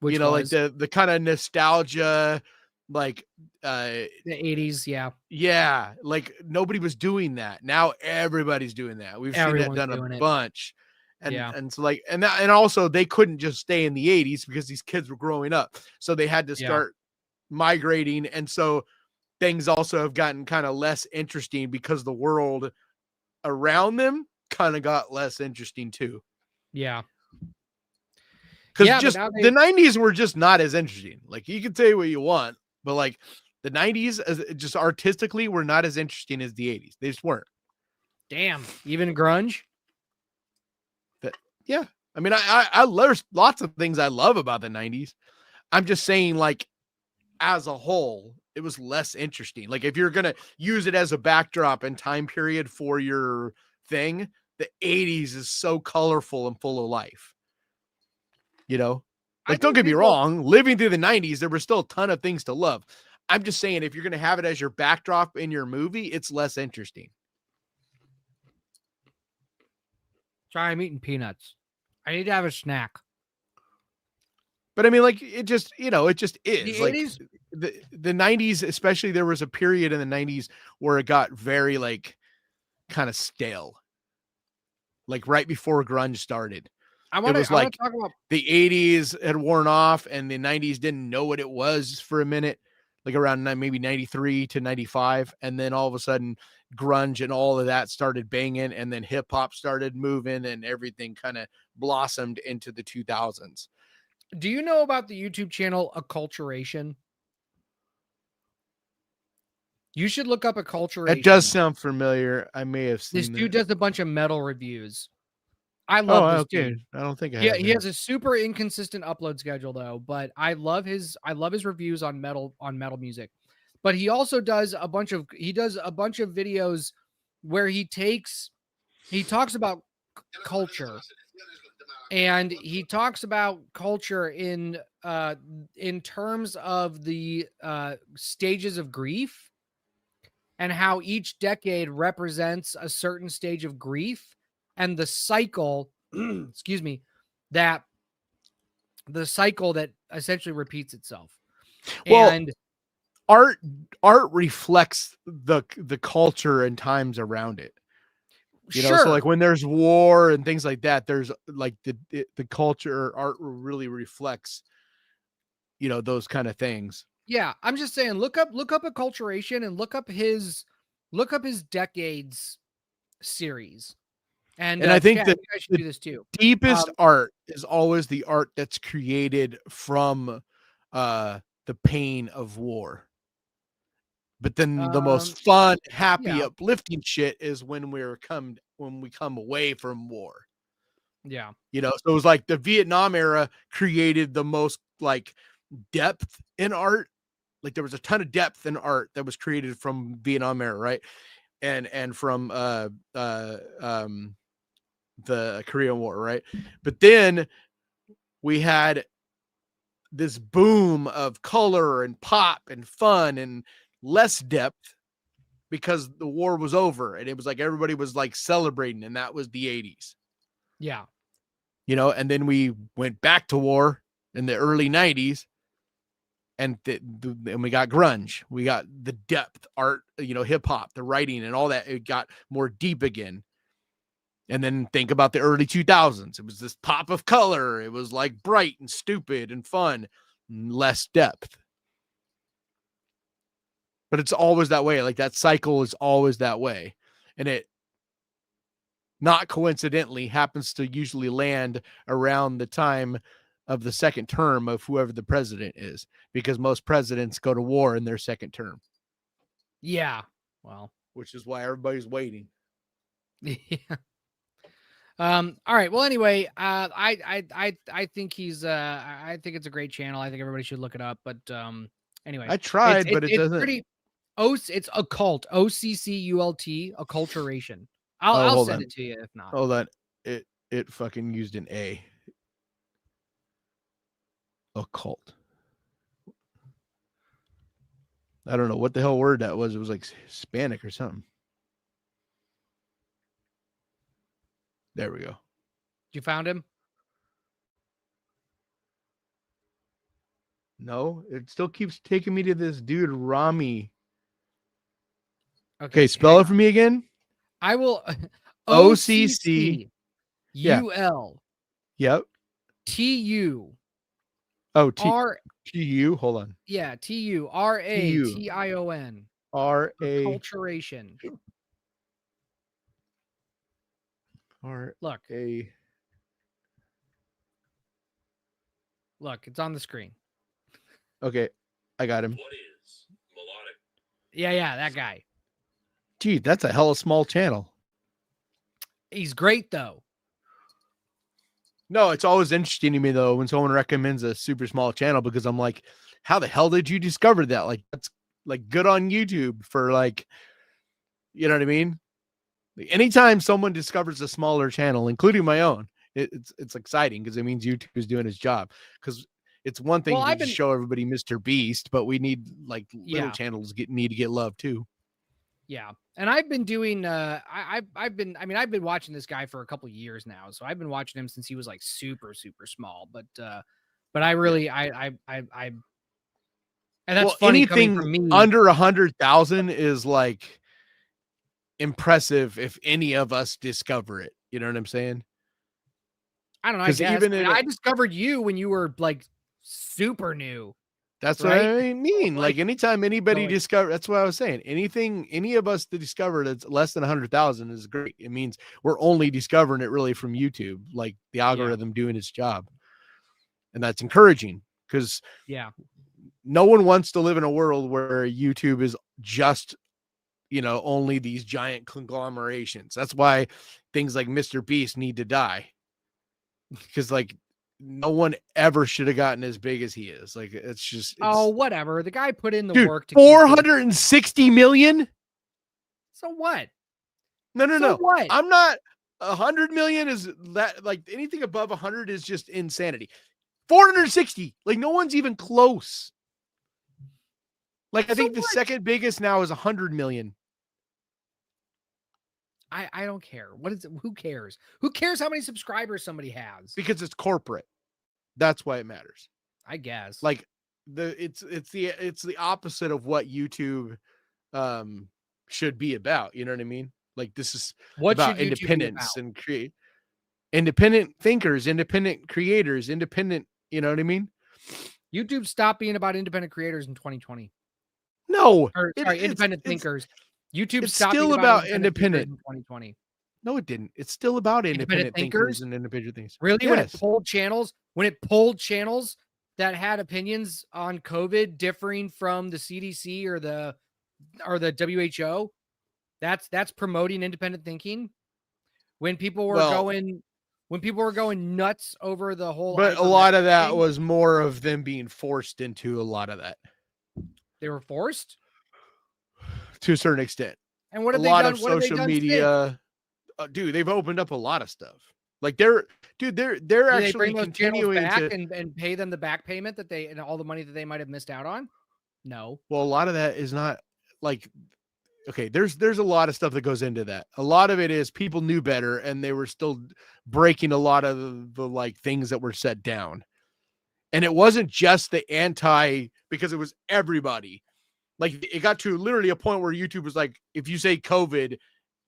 Speaker 2: You
Speaker 1: Which
Speaker 2: know, like
Speaker 1: was
Speaker 2: the kind of nostalgia, like
Speaker 1: the 80s, yeah.
Speaker 2: yeah, like nobody was doing that. Now everybody's doing that. We've seen that
Speaker 1: Everyone's
Speaker 2: done a
Speaker 1: doing it.
Speaker 2: bunch.
Speaker 1: Yeah.
Speaker 2: And so like and also they couldn't just stay in the 80s because these kids were growing up. So they had to
Speaker 1: Yeah.
Speaker 2: start migrating. And so things also have gotten kind of less interesting because the world around them kind of got less interesting too.
Speaker 1: Yeah.
Speaker 2: Because
Speaker 1: Yeah, but
Speaker 2: just
Speaker 1: now
Speaker 2: the
Speaker 1: they
Speaker 2: 90s were just not as interesting. Like you can say what you want, but like the 90s as just artistically were not as interesting as the 80s. They just weren't.
Speaker 1: damn, even grunge?
Speaker 2: But yeah. I mean, I there's lots of things I love about the 90s. I'm just saying, like, as a whole, it was less interesting. Like, if you're gonna use it as a backdrop and time period for your thing, the 80s is so colorful and full of life. You know,
Speaker 1: I
Speaker 2: like, don't
Speaker 1: think
Speaker 2: get me
Speaker 1: people
Speaker 2: wrong, living through the 90s, there were still a ton of things to love. I'm just saying, if you're going to have it as your backdrop in your movie, it's less interesting.
Speaker 1: Sorry, I'm eating peanuts. I need to have a snack.
Speaker 2: But I mean, like, it just, it just is.
Speaker 1: The
Speaker 2: Like
Speaker 1: 80s?
Speaker 2: the 90s, especially, there was a period in the 90s where it got very, like, kind of stale. Like right before grunge started.
Speaker 1: I
Speaker 2: It
Speaker 1: want to
Speaker 2: was like
Speaker 1: talk about
Speaker 2: the 80s had worn off and the 90s didn't know what it was for a minute, like around maybe 93 to 95. And then all of a sudden, grunge and all of that started banging, and then hip hop started moving, and everything kind of blossomed into the 2000s.
Speaker 1: Do you know about the YouTube channel Acculturation? You should look up Acculturation.
Speaker 2: It does sound familiar. I may have seen
Speaker 1: This dude does a bunch of metal reviews. I love this dude.
Speaker 2: I don't think I
Speaker 1: Yeah,
Speaker 2: have.
Speaker 1: he has a super inconsistent upload schedule though, but I love his reviews on metal music. But he also does a bunch of videos where he talks about culture. And he talks about culture in terms of the stages of grief, and how each decade represents a certain stage of grief, and the cycle, excuse me, that essentially repeats itself.
Speaker 2: Well,
Speaker 1: and
Speaker 2: art reflects the culture and times around it. So like when there's war and things like that, there's like the culture, art really reflects, those kind of things.
Speaker 1: Yeah, I'm just saying, look up Acculturation and look up his decades series. And
Speaker 2: I think
Speaker 1: Chad,
Speaker 2: that
Speaker 1: you guys should do this too.
Speaker 2: Deepest art is always the art that's created from the pain of war. But then the most fun, happy, uplifting shit is when we come away from war.
Speaker 1: Yeah.
Speaker 2: So it was like the Vietnam era created the most like depth in art. Like there was a ton of depth in art that was created from Vietnam era, right? And from the Korean War, right? But then we had this boom of color and pop and fun and less depth because the war was over, and it was like everybody was like celebrating, and that was the 80s.
Speaker 1: Yeah.
Speaker 2: And then we went back to war in the early 90s, and and we got grunge. We got the depth art, hip hop, the writing and all that. It got more deep again. And then think about the early 2000s. It was this pop of color. It was like bright and stupid and fun, less depth. But it's always that way. Like that cycle is always that way. And it, not coincidentally, happens to usually land around the time of the second term of whoever the president is, because most presidents go to war in their second term.
Speaker 1: Yeah. Well,
Speaker 2: which is why everybody's waiting.
Speaker 1: Yeah. All right. Well, anyway, I think he's I think it's a great channel. I think everybody should look it up. But anyway,
Speaker 2: I tried, but it doesn't.
Speaker 1: Pretty, it's Occult, OCCULT, Acculturation. I'll send it to you if not.
Speaker 2: Hold on, it fucking used an A. Occult. I don't know what the hell word that was. It was like Hispanic or something. There we go.
Speaker 1: You found him?
Speaker 2: No, it still keeps taking me to this dude, Rami. Okay, spell it for me again.
Speaker 1: I will.
Speaker 2: OCCUL. Yep.
Speaker 1: TU.
Speaker 2: Oh, TU. Hold on.
Speaker 1: Yeah, TURATION. Acculturation. Look. Look, it's on the screen.
Speaker 2: Okay, I got him.
Speaker 3: What is melodic?
Speaker 1: Yeah, that guy.
Speaker 2: Gee, that's a hella small channel.
Speaker 1: He's great though.
Speaker 2: No, it's always interesting to me though when someone recommends a super small channel, because I'm like, how the hell did you discover that? Like, that's like good on YouTube for like, you know what I mean? Like, anytime someone discovers a smaller channel, including my own, it's exciting because it means YouTube is doing its job. Because It's one
Speaker 1: Well,
Speaker 2: thing to
Speaker 1: I've
Speaker 2: just
Speaker 1: been
Speaker 2: show everybody Mr. Beast, but we need like little
Speaker 1: yeah.
Speaker 2: channels need to get love too.
Speaker 1: Yeah. And I've been doing I've been I've been watching this guy for a couple years now. So I've been watching him since he was like super, super small. But I
Speaker 2: Yeah.
Speaker 1: really I and that's
Speaker 2: Well,
Speaker 1: funny coming
Speaker 2: anything
Speaker 1: from me.
Speaker 2: under 100,000 is like impressive if any of us discover it. You know what I'm saying?
Speaker 1: I don't know, I
Speaker 2: Because
Speaker 1: guess.
Speaker 2: even
Speaker 1: I mean,
Speaker 2: in
Speaker 1: I discovered you when you were like super new,
Speaker 2: that's what
Speaker 1: right?
Speaker 2: I mean.
Speaker 1: Like
Speaker 2: Like anytime
Speaker 1: so
Speaker 2: anybody
Speaker 1: like
Speaker 2: discover, that's what I was saying. Anything, any of us to discover that's less than 100,000 is great. It means we're only discovering it really from YouTube, like the
Speaker 1: yeah,
Speaker 2: algorithm doing its job, and that's encouraging because
Speaker 1: yeah.
Speaker 2: no one wants to live in a world where YouTube is just only these giant conglomerations. That's why things like Mr. Beast need to die because like no one ever should have gotten as big as he is. Like
Speaker 1: Oh,
Speaker 2: it's
Speaker 1: whatever. The guy put in the
Speaker 2: dude,
Speaker 1: work to keep his
Speaker 2: 460 million.
Speaker 1: so what?
Speaker 2: No, no,
Speaker 1: So
Speaker 2: no.
Speaker 1: what?
Speaker 2: I'm not 100 million is that like anything above 100 is just insanity. 460, like no one's even close. Like I
Speaker 1: So
Speaker 2: think the
Speaker 1: what?
Speaker 2: second biggest now is 100 million
Speaker 1: I don't care. What is it? Who cares? Who cares how many subscribers somebody has?
Speaker 2: because it's corporate. That's why it matters.
Speaker 1: I guess.
Speaker 2: Like it's the opposite of what YouTube should be about. You know what I mean? Like this is
Speaker 1: What should
Speaker 2: about
Speaker 1: YouTube be about?
Speaker 2: independence and create independent thinkers, independent creators, independent. You know what I mean?
Speaker 1: YouTube stopped being about independent creators in 2020.
Speaker 2: No,
Speaker 1: Or sorry, independent thinkers. YouTube
Speaker 2: it's
Speaker 1: stopped being
Speaker 2: still
Speaker 1: about
Speaker 2: about
Speaker 1: independent thinkers
Speaker 2: independent.
Speaker 1: in 2020.
Speaker 2: No, it didn't. It's still about
Speaker 1: Independent
Speaker 2: independent thinkers
Speaker 1: thinkers?
Speaker 2: and individual things.
Speaker 1: Really?
Speaker 2: Yes.
Speaker 1: When it pulled channels that had opinions on COVID differing from the CDC or the WHO, that's promoting independent thinking. When people were
Speaker 2: Well,
Speaker 1: going nuts over the whole
Speaker 2: but a lot of
Speaker 1: ivermectin
Speaker 2: that
Speaker 1: thing,
Speaker 2: was more of them being forced into a lot of that
Speaker 1: they were forced.
Speaker 2: to a certain extent.
Speaker 1: And what
Speaker 2: A
Speaker 1: have they
Speaker 2: lot
Speaker 1: done?
Speaker 2: of
Speaker 1: What have they
Speaker 2: social
Speaker 1: done since?
Speaker 2: media, dude, they've opened up a lot of stuff. Like they're
Speaker 1: Do they
Speaker 2: actually
Speaker 1: bring those channels
Speaker 2: continuing
Speaker 1: back
Speaker 2: to.
Speaker 1: and pay them the back payment that they and all the money that they might have missed out on? No.
Speaker 2: Well, a lot of that is not like okay. There's a lot of stuff that goes into that. A lot of it is people knew better and they were still breaking a lot of the like things that were set down. And it wasn't just the anti because it was everybody. Like it got to literally a point where YouTube was like, if you say COVID,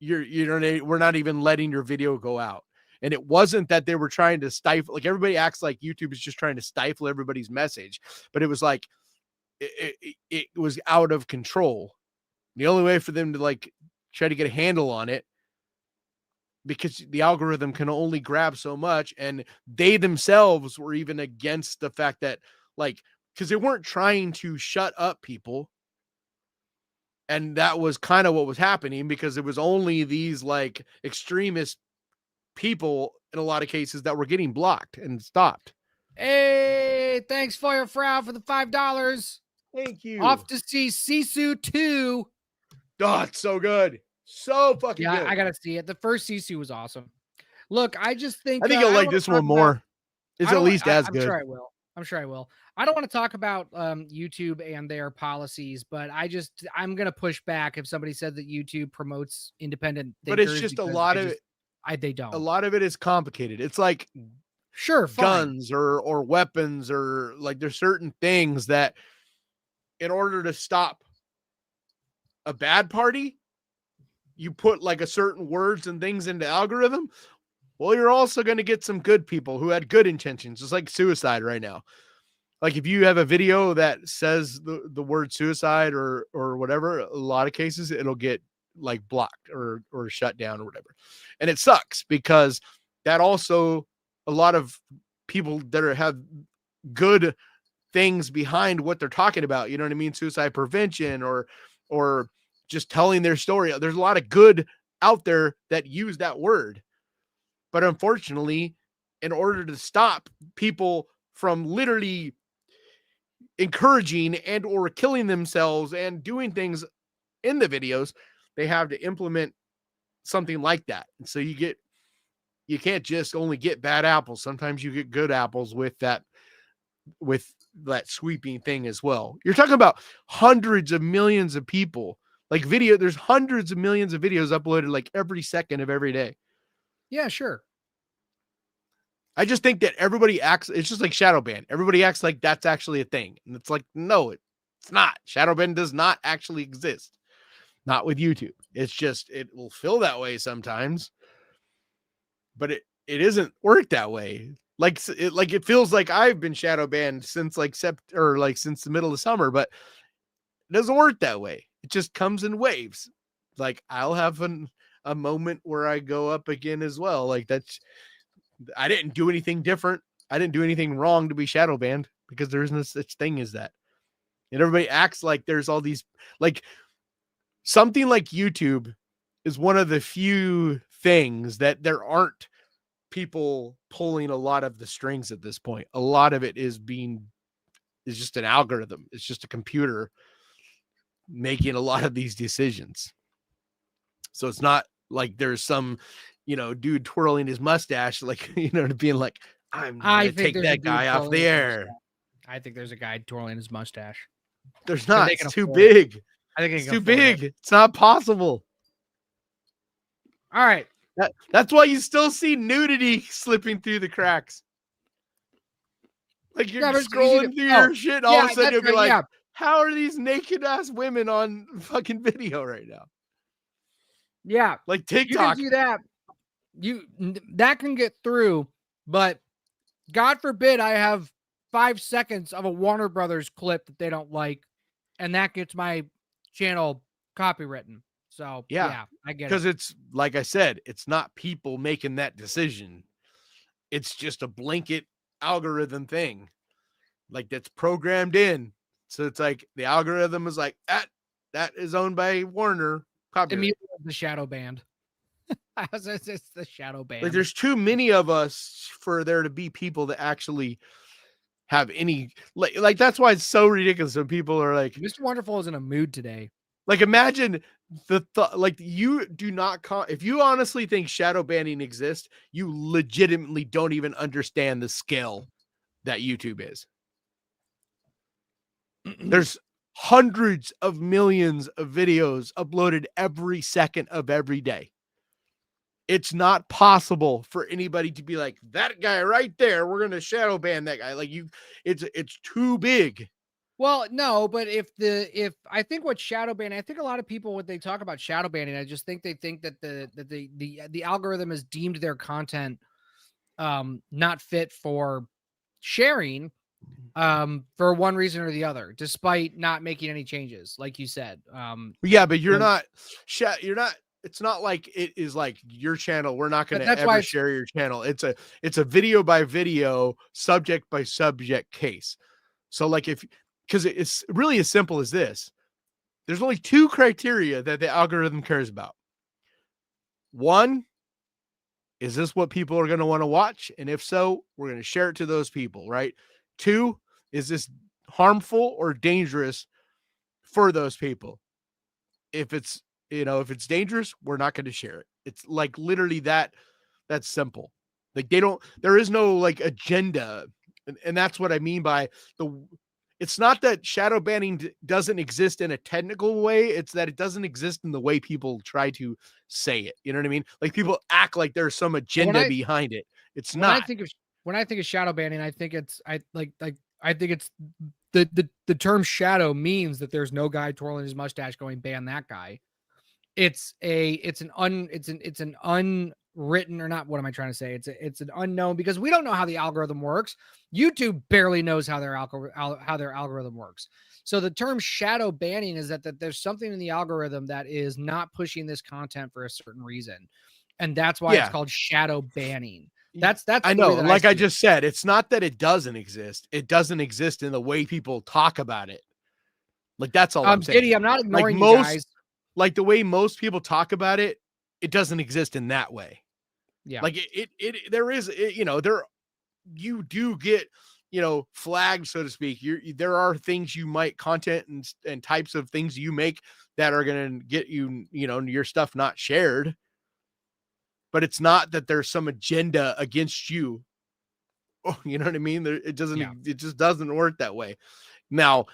Speaker 2: we're not even letting your video go out. And it wasn't that they were trying to stifle, like everybody acts like YouTube is just trying to stifle everybody's message, but it was like it was out of control. The only way for them to like try to get a handle on it, because the algorithm can only grab so much, and they themselves were even against the fact that like because they weren't trying to shut up people. And that was kind of what was happening because it was only these like extremist people in a lot of cases that were getting blocked and stopped.
Speaker 1: Hey, thanks, Feuerfrau, for the $5.
Speaker 2: Thank you.
Speaker 1: Off to see Sisu 2.
Speaker 2: Oh, it's so good. So fucking
Speaker 1: Yeah,
Speaker 2: good.
Speaker 1: I gotta see it. The first Sisu was awesome. Look, I just think
Speaker 2: I think you'll
Speaker 1: I don't
Speaker 2: like
Speaker 1: wanna
Speaker 2: this
Speaker 1: talk
Speaker 2: one
Speaker 1: about
Speaker 2: more. It's
Speaker 1: I
Speaker 2: at
Speaker 1: don't want
Speaker 2: least as
Speaker 1: I'm
Speaker 2: good.
Speaker 1: sure I will. I'm sure I will. I don't want to talk about YouTube and their policies, but I'm gonna push back if somebody said that YouTube promotes independent
Speaker 2: But it's
Speaker 1: thinkers
Speaker 2: just a
Speaker 1: because
Speaker 2: lot of it.
Speaker 1: they
Speaker 2: A
Speaker 1: don't.
Speaker 2: lot of it is complicated. It's like
Speaker 1: Sure, fine.
Speaker 2: guns or weapons or like there's certain things that in order to stop a bad party, you put like a certain words and things into algorithm. Well, you're also going to get some good people who had good intentions. It's like suicide right now. Like if you have a video that says the word suicide or whatever, a lot of cases it'll get like blocked or shut down or whatever. And it sucks because that also a lot of people that have good things behind what they're talking about, you know what I mean? Suicide prevention or just telling their story. There's a lot of good out there that use that word. But unfortunately, in order to stop people from literally encouraging and or killing themselves and doing things in the videos, they have to implement something like that. And so you can't just only get bad apples. Sometimes you get good apples with that with that sweeping thing as well. You're talking about hundreds of millions of people. Like there's hundreds of millions of videos uploaded like every second of every day.
Speaker 1: Yeah, sure.
Speaker 2: I just think that everybody acts, it's just like shadow ban. Everybody acts like that's actually a thing. And it's like, no, it's not. Shadow ban does not actually exist. Not with YouTube. It's just, it will feel that way sometimes, but it isn't work that way. Like it feels like I've been shadow banned since like since the middle of summer, but it doesn't work that way. It just comes in waves. Like I'll have a moment where I go up again as well. Like I didn't do anything different. I didn't do anything wrong to be shadow banned because there is no such thing as that. And everybody acts like there's all these, like something like YouTube is one of the few things that there aren't people pulling a lot of the strings at this point. A lot of it is just an algorithm. It's just a computer making a lot of these decisions. So it's not like there's some, dude twirling his mustache, like, being like, I'm going to take that guy off the air.
Speaker 1: I think there's a guy twirling his mustache.
Speaker 2: There's not. It's too big.
Speaker 1: I think
Speaker 2: it's too big. It's not possible.
Speaker 1: All right.
Speaker 2: That's why you still see nudity slipping through the cracks. Like you're scrolling through your shit, all of a sudden you'll be like, how are these naked ass women on fucking video right now?
Speaker 1: Yeah.
Speaker 2: Like TikTok.
Speaker 1: You can do that. That can get through, but God forbid I have 5 seconds of a Warner Brothers clip that they don't like, and that gets my channel copywritten. So yeah, I get it.
Speaker 2: Because it's like I said, it's not people making that decision. It's just a blanket algorithm thing, like that's programmed in. So it's like the algorithm is like that is owned by Warner.
Speaker 1: Immediately the shadow band. It's the shadow band.
Speaker 2: Like there's too many of us for there to be people that actually have any like that's why it's so ridiculous when people are like,
Speaker 1: Mr. Wonderful is in a mood today.
Speaker 2: Like imagine like you do not if you honestly think shadow banning exists, you legitimately don't even understand the scale that YouTube is. There's hundreds of millions of videos uploaded every second of every day. It's not possible for anybody to be like, that guy right there, we're going to shadow ban that guy. Like it's too big.
Speaker 1: Well, no, but if I think what shadow banning, I think a lot of people, when they talk about shadow banning, I just think they think that the algorithm has deemed their content not fit for sharing for one reason or the other, despite not making any changes, like you said.
Speaker 2: Yeah, but you're not, it's not like it is like your channel. We're not going to ever share your channel. It's a video by video, subject by subject case. So like because it's really as simple as this. There's only 2 criteria that the algorithm cares about. One, is this what people are going to want to watch? And if so, we're going to share it to those people, right? 2, is this harmful or dangerous for those people? If it's dangerous, we're not going to share it. It's like literally that's simple. Like there is no like agenda. And that's what I mean by it's not that shadow banning doesn't exist in a technical way. It's that it doesn't exist in the way people try to say it. You know what I mean? Like people act like there's some agenda behind it. It's not.
Speaker 1: When I think of shadow banning, I think it's the term shadow means that there's no guy twirling his mustache going ban that guy. It's an unwritten, or not, what am I trying to say? It's an unknown, because we don't know how the algorithm works. YouTube barely knows how their algorithm works. So the term shadow banning is that there's something in the algorithm that is not pushing this content for a certain reason. And that's why it's called shadow banning. That's
Speaker 2: I know, like I just said, it's not that it doesn't exist. It doesn't exist in the way people talk about it. Like that's all I'm saying.
Speaker 1: Diddy, I'm not ignoring you guys.
Speaker 2: Like the way most people talk about it, it doesn't exist in that way.
Speaker 1: Yeah.
Speaker 2: Like there is, you do get, flags, so to speak. There are things you might content and types of things you make that are going to get you, your stuff not shared. But it's not that there's some agenda against you. You know what I mean? It doesn't.
Speaker 1: Yeah.
Speaker 2: It just doesn't work that way. Now,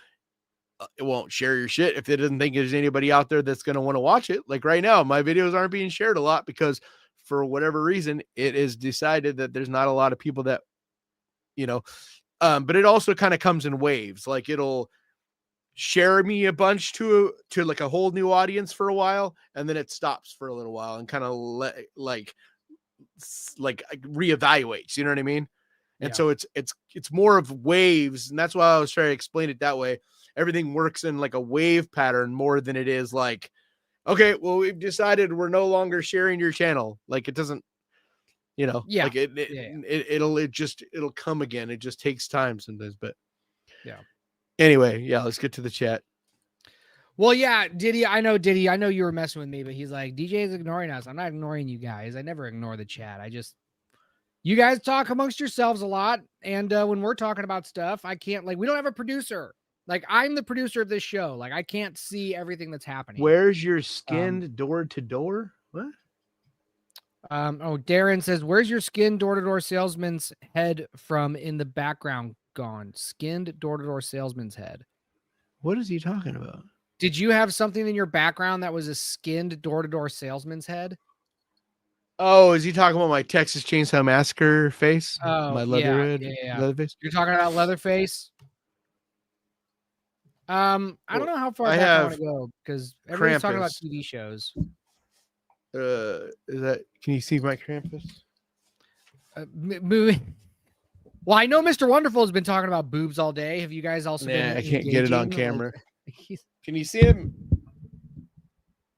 Speaker 2: it won't share your shit if it doesn't think there's anybody out there that's going to want to watch it. Like right now, my videos aren't being shared a lot because for whatever reason, it is decided that there's not a lot of people that, you know, but it also kind of comes in waves. Like it'll share me a bunch to like a whole new audience for a while, and then it stops for a little while and kind of like reevaluates. You know what I mean? And
Speaker 1: Yeah.
Speaker 2: so it's more of waves, and that's why I was trying to explain it that way. Everything works in like a wave pattern more than it is like, okay, well, we've decided we're no longer sharing your channel. Like it doesn't,
Speaker 1: Yeah.
Speaker 2: like
Speaker 1: Yeah.
Speaker 2: it'll come again. It just takes time sometimes. But
Speaker 1: Yeah.
Speaker 2: anyway, yeah, let's get to the chat.
Speaker 1: Well, yeah, Diddy, I know you were messing with me, but he's like, DJ is ignoring us. I'm not ignoring you guys. I never ignore the chat. You guys talk amongst yourselves a lot. And when we're talking about stuff, I can't, like, we don't have a producer. Like, I'm the producer of this show. Like, I can't see everything that's happening.
Speaker 2: Where's your skinned door to door? What?
Speaker 1: Darren says, where's your skinned door-to-door salesman's head from in the background gone? Skinned door-to-door salesman's head.
Speaker 2: What is he talking about?
Speaker 1: Did you have something in your background that was a skinned door-to-door salesman's head?
Speaker 2: Oh, is he talking about my Texas Chainsaw Massacre face?
Speaker 1: Oh,
Speaker 2: my leather face?
Speaker 1: You're talking about Leatherface? I don't know how far back I want to go because everybody's talking about TV shows.
Speaker 2: Is that? Can you see my Krampus?
Speaker 1: Well, I know Mr. Wonderful has been talking about boobs all day. Have you guys also been?
Speaker 2: I can't get it on camera. Can you see him?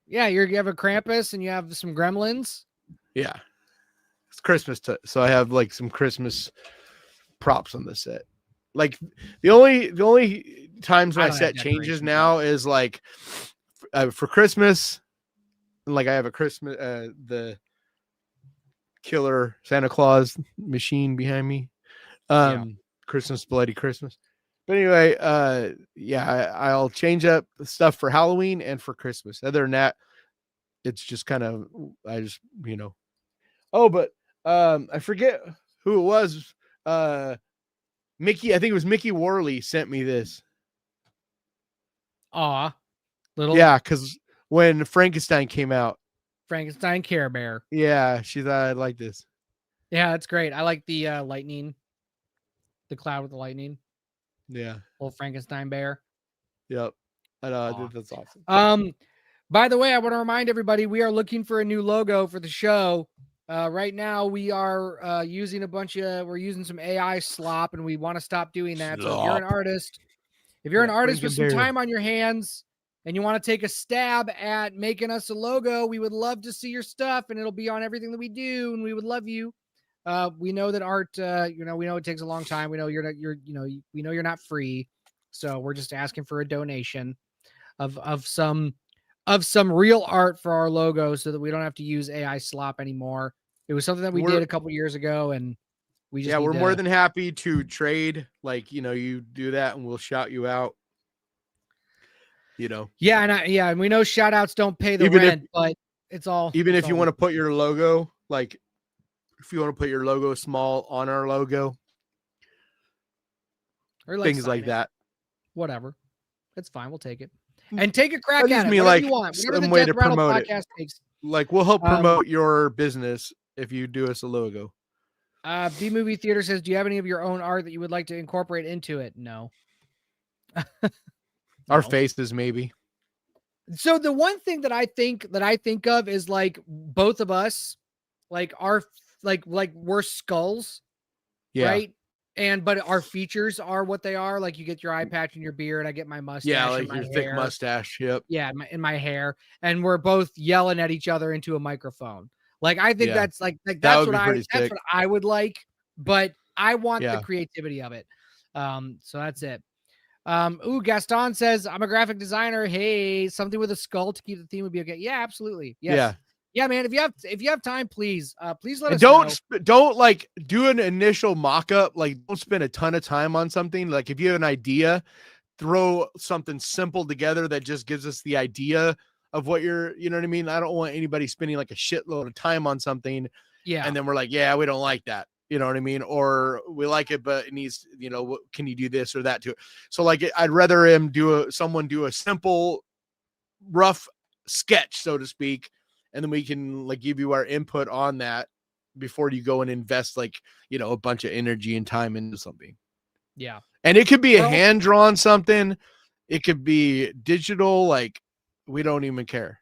Speaker 1: Yeah, you have a Krampus and you have some gremlins.
Speaker 2: Yeah, it's Christmas, so I have like some Christmas props on the set. Like the only times my set changes now is like for Christmas. Like I have a Christmas the killer Santa Claus machine behind me. Christmas, bloody Christmas. But anyway, I'll change up the stuff for Halloween and for Christmas. Other than that, it's just kind of Oh, but I forget who it was. Mickey, I think it was Mickey Worley sent me this.
Speaker 1: Aw, little.
Speaker 2: Yeah, because when Frankenstein came out.
Speaker 1: Frankenstein Care Bear.
Speaker 2: Yeah, she thought I'd like this.
Speaker 1: Yeah, that's great. I like the lightning. The cloud with the lightning.
Speaker 2: Yeah.
Speaker 1: Old Frankenstein bear.
Speaker 2: Yep. I know. I think that's awesome.
Speaker 1: By the way, I want to remind everybody we are looking for a new logo for the show. Right now we are using we're using some AI slop, and we want to stop doing that. So if you're an artist, with some time on your hands and you want to take a stab at making us a logo, we would love to see your stuff, and it'll be on everything that we do, and we would love you. We know that art, we know it takes a long time. We know we know you're not free. So we're just asking for a donation of some real art for our logo so that we don't have to use AI slop anymore. It was something that we did a couple years ago, and we're
Speaker 2: more than happy to trade. Like, you do that and we'll shout you out.
Speaker 1: Yeah, and we know shout outs don't pay the rent, but it's all
Speaker 2: if you want to put your logo, like if you want to put your logo small on our logo, or like things like that.
Speaker 1: Whatever. It's fine. We'll take it. And take a crack at it.
Speaker 2: Whatever
Speaker 1: like you want.
Speaker 2: Some way to promote it. Like we'll help promote your business if you do us a logo.
Speaker 1: B Movie Theater says, do you have any of your own art that you would like to incorporate into it? No.
Speaker 2: Our faces, maybe.
Speaker 1: So the one thing that I think of is like both of us, like our like we're skulls, right? But our features are what they are. Like you get your eye patch and your beard. I get my mustache.
Speaker 2: Yeah, like
Speaker 1: and my
Speaker 2: your
Speaker 1: hair.
Speaker 2: thick mustache. Yep.
Speaker 1: Yeah, in my hair, and we're both yelling at each other into a microphone. Like I think that's that's what I would like. But I want the creativity of it. So that's it. Gaston says, I'm a graphic designer. Hey, something with a skull to keep the theme would be okay. Yeah, absolutely. Yes. Yeah, man. If you have time, please let us know.
Speaker 2: Don't like do an initial mock-up. Like don't spend a ton of time on something. Like if you have an idea, throw something simple together that just gives us the idea of what you know what I mean? I don't want anybody spending like a shitload of time on something.
Speaker 1: Yeah.
Speaker 2: And then we're like, yeah, we don't like that. You know what I mean? Or we like it, but it needs, can you do this or that to it? So like, I'd rather someone do a simple, rough sketch, so to speak, and then we can like give you our input on that before you go and invest like, a bunch of energy and time into something.
Speaker 1: Yeah.
Speaker 2: And it could be a
Speaker 1: Or also-
Speaker 2: hand drawn something. It could be digital. Like, we don't even care.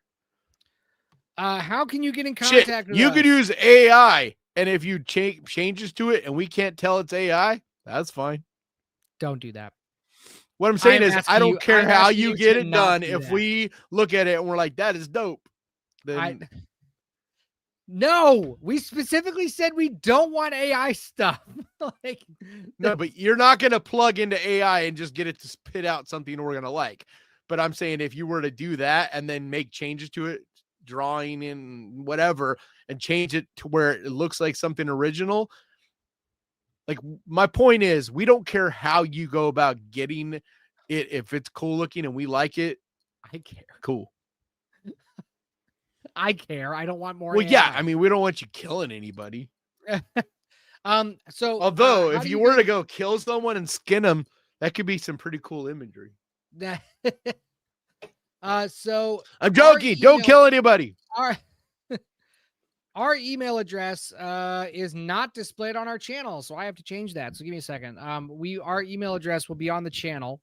Speaker 1: How can you get in
Speaker 2: Shit,
Speaker 1: contact with
Speaker 2: you
Speaker 1: us?
Speaker 2: could use AI, and if you changes to it and we can't tell it's AI, that's fine.
Speaker 1: Don't do that.
Speaker 2: What I'm saying is, I don't care how
Speaker 1: asking
Speaker 2: you
Speaker 1: you
Speaker 2: get
Speaker 1: to
Speaker 2: it
Speaker 1: not
Speaker 2: done.
Speaker 1: do
Speaker 2: If
Speaker 1: that.
Speaker 2: we look at it and we're like, that is dope, then
Speaker 1: No, we specifically said we don't want AI stuff. Like,
Speaker 2: no, but you're not going to plug into AI and just get it to spit out something we're going to like. But I'm saying if you were to do that and then make changes to it, drawing in whatever, and change it to where it looks like something original. Like, my point is, we don't care how you go about getting it. If it's cool looking and we like it,
Speaker 1: I care.
Speaker 2: cool.
Speaker 1: I care. I don't want more.
Speaker 2: Well,
Speaker 1: AI.
Speaker 2: yeah, I mean, we don't want you killing anybody.
Speaker 1: So
Speaker 2: Although,
Speaker 1: how
Speaker 2: if
Speaker 1: do
Speaker 2: you
Speaker 1: you
Speaker 2: were
Speaker 1: get
Speaker 2: to
Speaker 1: in-
Speaker 2: go kill someone and skin them, that could be some pretty cool imagery.
Speaker 1: So
Speaker 2: I'm joking. Don't kill anybody.
Speaker 1: Our our email address is not displayed on our channel, so I have to change that. So give me a second. Our email address will be on the channel,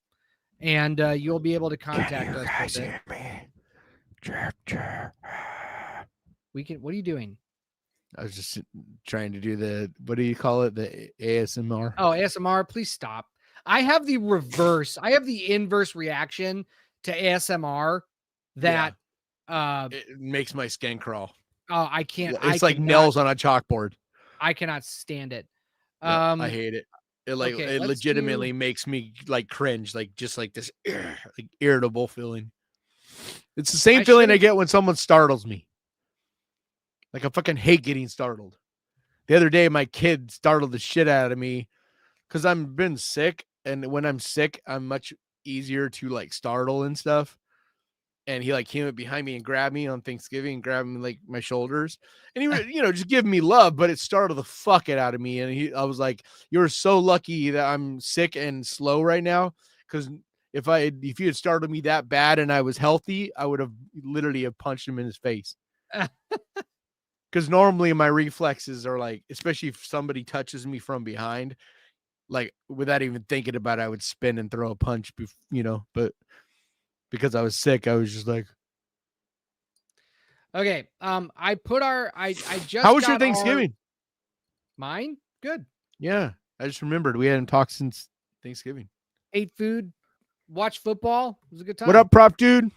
Speaker 1: and you'll be able to contact us with it. We can. What are you doing?
Speaker 2: I was just trying to do the, what do you call it? The ASMR.
Speaker 1: Oh, ASMR, please stop. I have the reverse. I have the inverse reaction to ASMR that
Speaker 2: it makes my skin crawl.
Speaker 1: I can't.
Speaker 2: It's like nails on a chalkboard.
Speaker 1: I cannot stand it.
Speaker 2: Yeah, I hate it. It it legitimately makes me like cringe, like just like this like irritable feeling. It's the same feeling I get when someone startles me. Like, I fucking hate getting startled. The other day, my kid startled the shit out of me because I've been sick, and when I'm sick, I'm much easier to like startle and stuff. And he like came up behind me and grabbed me on Thanksgiving and grabbed me like my shoulders, and he just giving me love, but it startled the fuck out of me. And I was like, "You're so lucky that I'm sick and slow right now, because if you had startled me that bad and I was healthy, I would have literally have punched him in his face." Because normally my reflexes are like, especially if somebody touches me from behind, like without even thinking about it, I would spin and throw a punch, but because I was sick, I was just like,
Speaker 1: okay. I just
Speaker 2: how was your Thanksgiving?
Speaker 1: Mine? Good.
Speaker 2: Yeah. I just remembered we hadn't talked since Thanksgiving.
Speaker 1: Ate food, watched football. It was a good time.
Speaker 2: What up, prop dude?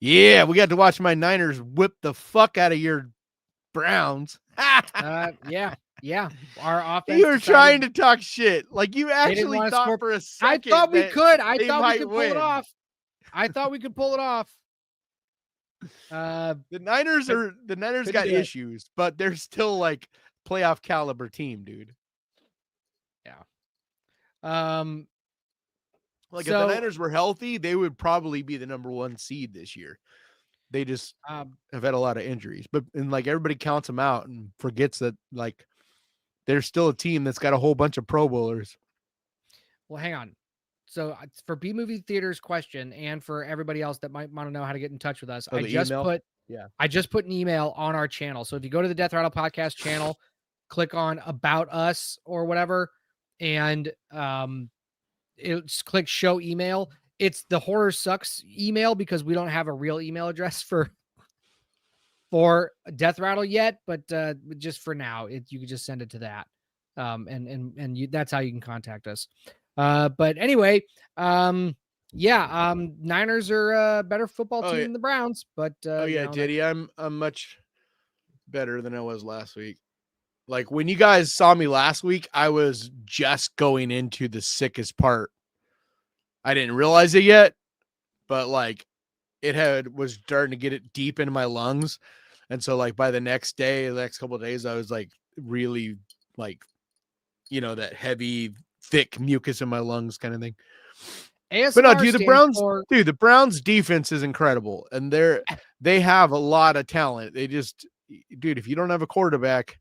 Speaker 2: Yeah, we got to watch my Niners whip the fuck out of your Browns.
Speaker 1: Yeah. Our offense.
Speaker 2: You were trying to talk shit. Like, you actually thought for a second.
Speaker 1: I thought we could. I thought we could
Speaker 2: pull
Speaker 1: it off. I thought we could pull it off.
Speaker 2: The Niners got issues, but they're still like playoff caliber team, dude.
Speaker 1: Yeah.
Speaker 2: Like, if the Niners were healthy, they would probably be the number 1 seed this year. They just have had a lot of injuries, and like everybody counts them out and forgets that like they're still a team that's got a whole bunch of Pro Bowlers.
Speaker 1: Well, hang on. So for B Movie Theater's question, and for everybody else that might want to know how to get in touch with us, I just put an email on our channel. So if you go to the Death Rattle Podcast channel, click on About Us or whatever, and it's click Show Email. It's the Horror Sucks email because we don't have a real email address for Death Rattle yet, but just for now, you can just send it to that, that's how you can contact us. But anyway, Niners are a better football team than the Browns, but
Speaker 2: Diddy, I'm much better than I was last week. Like, when you guys saw me last week, I was just going into the sickest part. I didn't realize it yet, but like it was starting to get it deep into my lungs. And so like by the next couple of days, I was like really like, that heavy, thick mucus in my lungs kind of thing.
Speaker 1: ASMR
Speaker 2: but no, dude, the Browns defense is incredible. And they have a lot of talent. They just, dude, if you don't have a quarterback,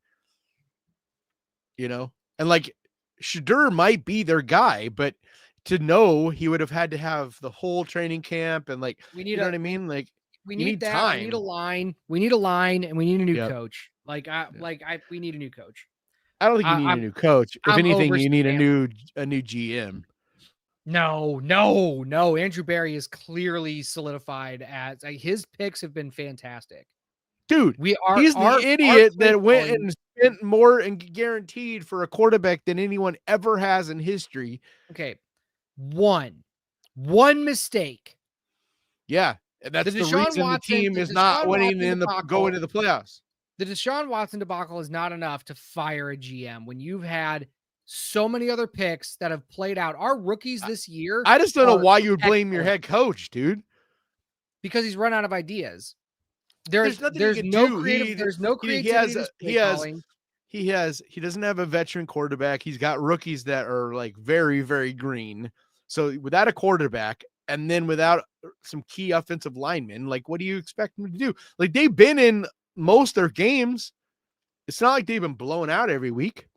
Speaker 2: and like Shadur might be their guy, but to know he would have had to have the whole training camp and like,
Speaker 1: We
Speaker 2: you
Speaker 1: need
Speaker 2: know
Speaker 1: a
Speaker 2: what I mean? Like
Speaker 1: we
Speaker 2: you
Speaker 1: need
Speaker 2: need
Speaker 1: that. We need a
Speaker 2: time.
Speaker 1: line. We need a line, and we need a new
Speaker 2: Yep.
Speaker 1: coach. We need a new coach.
Speaker 2: I don't think you need a
Speaker 1: I'm
Speaker 2: new coach. If
Speaker 1: I'm
Speaker 2: anything,
Speaker 1: over
Speaker 2: you need a
Speaker 1: Stefanski.
Speaker 2: new GM.
Speaker 1: No. Andrew Barry is clearly solidified as his picks have been fantastic.
Speaker 2: Dude,
Speaker 1: We are
Speaker 2: he's the
Speaker 1: our
Speaker 2: idiot
Speaker 1: play
Speaker 2: that went
Speaker 1: calling.
Speaker 2: and spent more and guaranteed for a quarterback than anyone ever has in history.
Speaker 1: Okay, one mistake.
Speaker 2: Yeah, and
Speaker 1: The
Speaker 2: that's the
Speaker 1: Deshaun
Speaker 2: reason the
Speaker 1: Watson,
Speaker 2: team
Speaker 1: the
Speaker 2: is not
Speaker 1: Deshaun
Speaker 2: winning
Speaker 1: Watson
Speaker 2: in the going
Speaker 1: debacle.
Speaker 2: to the playoffs.
Speaker 1: The Deshaun Watson debacle is not enough to fire a GM when you've had so many other picks that have played out. Our rookies this year
Speaker 2: I just don't know
Speaker 1: are
Speaker 2: why you would blame your
Speaker 1: excellent
Speaker 2: head coach, dude.
Speaker 1: because he's run out of ideas.
Speaker 2: There's nothing he can do.
Speaker 1: There's no
Speaker 2: He
Speaker 1: creativity to his play calling.
Speaker 2: he doesn't have a veteran quarterback. He's got rookies that are like very, very green. So without a quarterback and then without some key offensive linemen, like what do you expect them to do? Like they've been in most of their games. It's not like they've been blown out every week.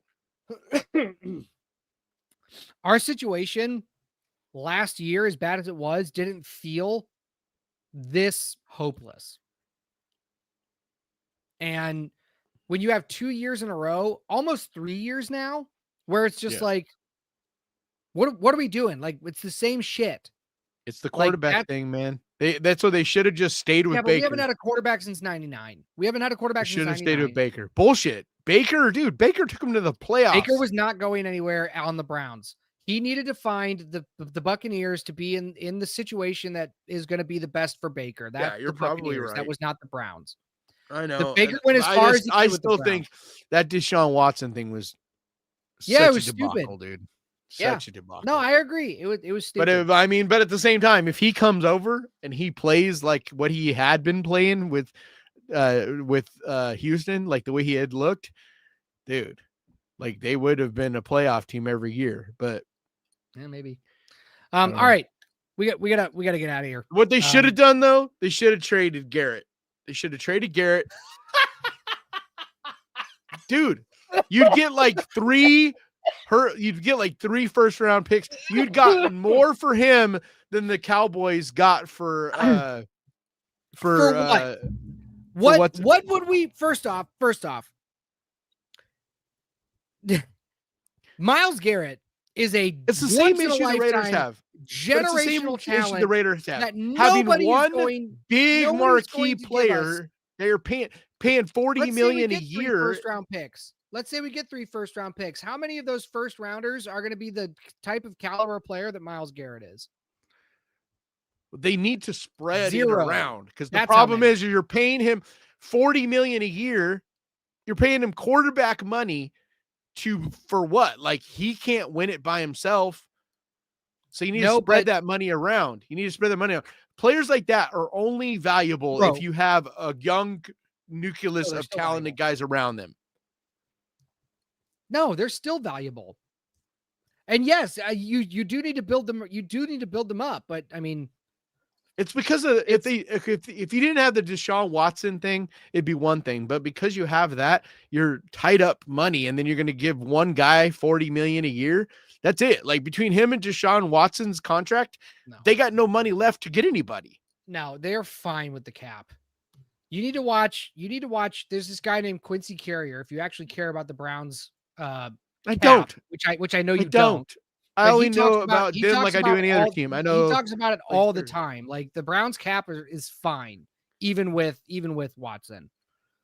Speaker 1: Our situation last year, as bad as it was, didn't feel this hopeless. And when you have 2 years in a row, almost 3 years now, where it's just like, what are we doing? Like, it's the same shit.
Speaker 2: It's the quarterback thing, man. That's what they should have just stayed with Baker.
Speaker 1: We haven't had a quarterback since 99. We haven't had a quarterback since 99.
Speaker 2: Should have stayed with Baker. Bullshit. Baker took him to the playoffs.
Speaker 1: Baker was not going anywhere on the Browns. He needed to find the Buccaneers to be in the situation that is going to be the best for Baker. That's
Speaker 2: you're probably right.
Speaker 1: That was not the Browns.
Speaker 2: I know.
Speaker 1: The Baker went as far as he
Speaker 2: I
Speaker 1: could with
Speaker 2: still
Speaker 1: the
Speaker 2: think that Deshaun Watson thing was
Speaker 1: it was
Speaker 2: a debacle,
Speaker 1: stupid,
Speaker 2: dude. Such a debacle.
Speaker 1: No, I agree. It was stupid.
Speaker 2: But at the same time, if he comes over and he plays like what he had been playing with Houston, like the way he had looked, dude, like they would have been a playoff team every year. But
Speaker 1: yeah, maybe. All right, we gotta get out of here.
Speaker 2: What they should have done though, they should have traded Garrett. Dude, you'd get like three first round picks. You'd gotten more for him than the Cowboys got for
Speaker 1: what? What would we first off? Myles Garrett is
Speaker 2: it's the same issue the Raiders have.
Speaker 1: Generational talent
Speaker 2: the Raiders have.
Speaker 1: That
Speaker 2: having one
Speaker 1: going,
Speaker 2: big marquee player, they're paying $40 million a year.
Speaker 1: First round picks. Let's say we get 3 first round picks. How many of those first rounders are going to be the type of caliber player that Myles Garrett is?
Speaker 2: They need to spread it around because the problem is you're paying him $40 million a year. You're paying him quarterback money for what? Like he can't win it by himself. So you need to spread that money around. Players like that are only valuable if you have a young nucleus of talented guys around them.
Speaker 1: No, they're still valuable. And yes, you do need to build them. You do need to build them up. But I mean,
Speaker 2: it's because of if you didn't have the Deshaun Watson thing, it'd be one thing. But because you have that, you're tied up money, and then you're going to give one guy $40 million a year. That's it. Like between him and Deshaun Watson's contract, they got no money left to get anybody.
Speaker 1: No, they're fine with the cap. You need to watch. There's this guy named Quincy Carrier. If you actually care about the Browns,
Speaker 2: I don't.
Speaker 1: Which I know you don't.
Speaker 2: I only know about them like I do any other team. I know
Speaker 1: he talks about it all the time. Like the Browns cap is fine, even with Watson.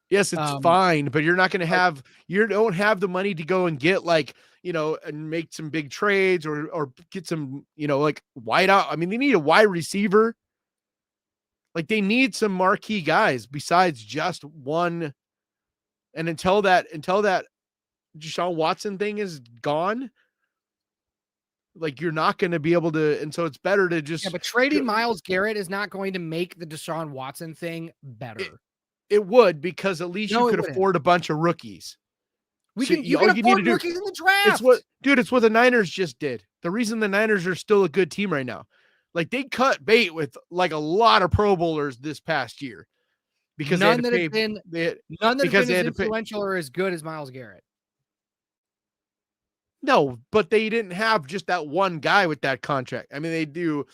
Speaker 2: Yes, it's fine, but you're not going to have. You don't have the money to go and get and make some big trades or get some like wide out. I mean, they need a wide receiver. Like they need some marquee guys besides just one. And until that Deshaun Watson thing is gone, like you're not going to be able to. And so it's better to just.
Speaker 1: Yeah, but trading Myles Garrett is not going to make the Deshaun Watson thing better.
Speaker 2: It would, because at least you could afford a bunch of rookies.
Speaker 1: You can afford rookies in the draft.
Speaker 2: It's what the Niners just did. The reason the Niners are still a good team right now. Like they cut bait with like a lot of Pro Bowlers this past year because
Speaker 1: none that have been as influential or as good as Myles Garrett.
Speaker 2: No, but they didn't have just that one guy with that contract. I mean, they do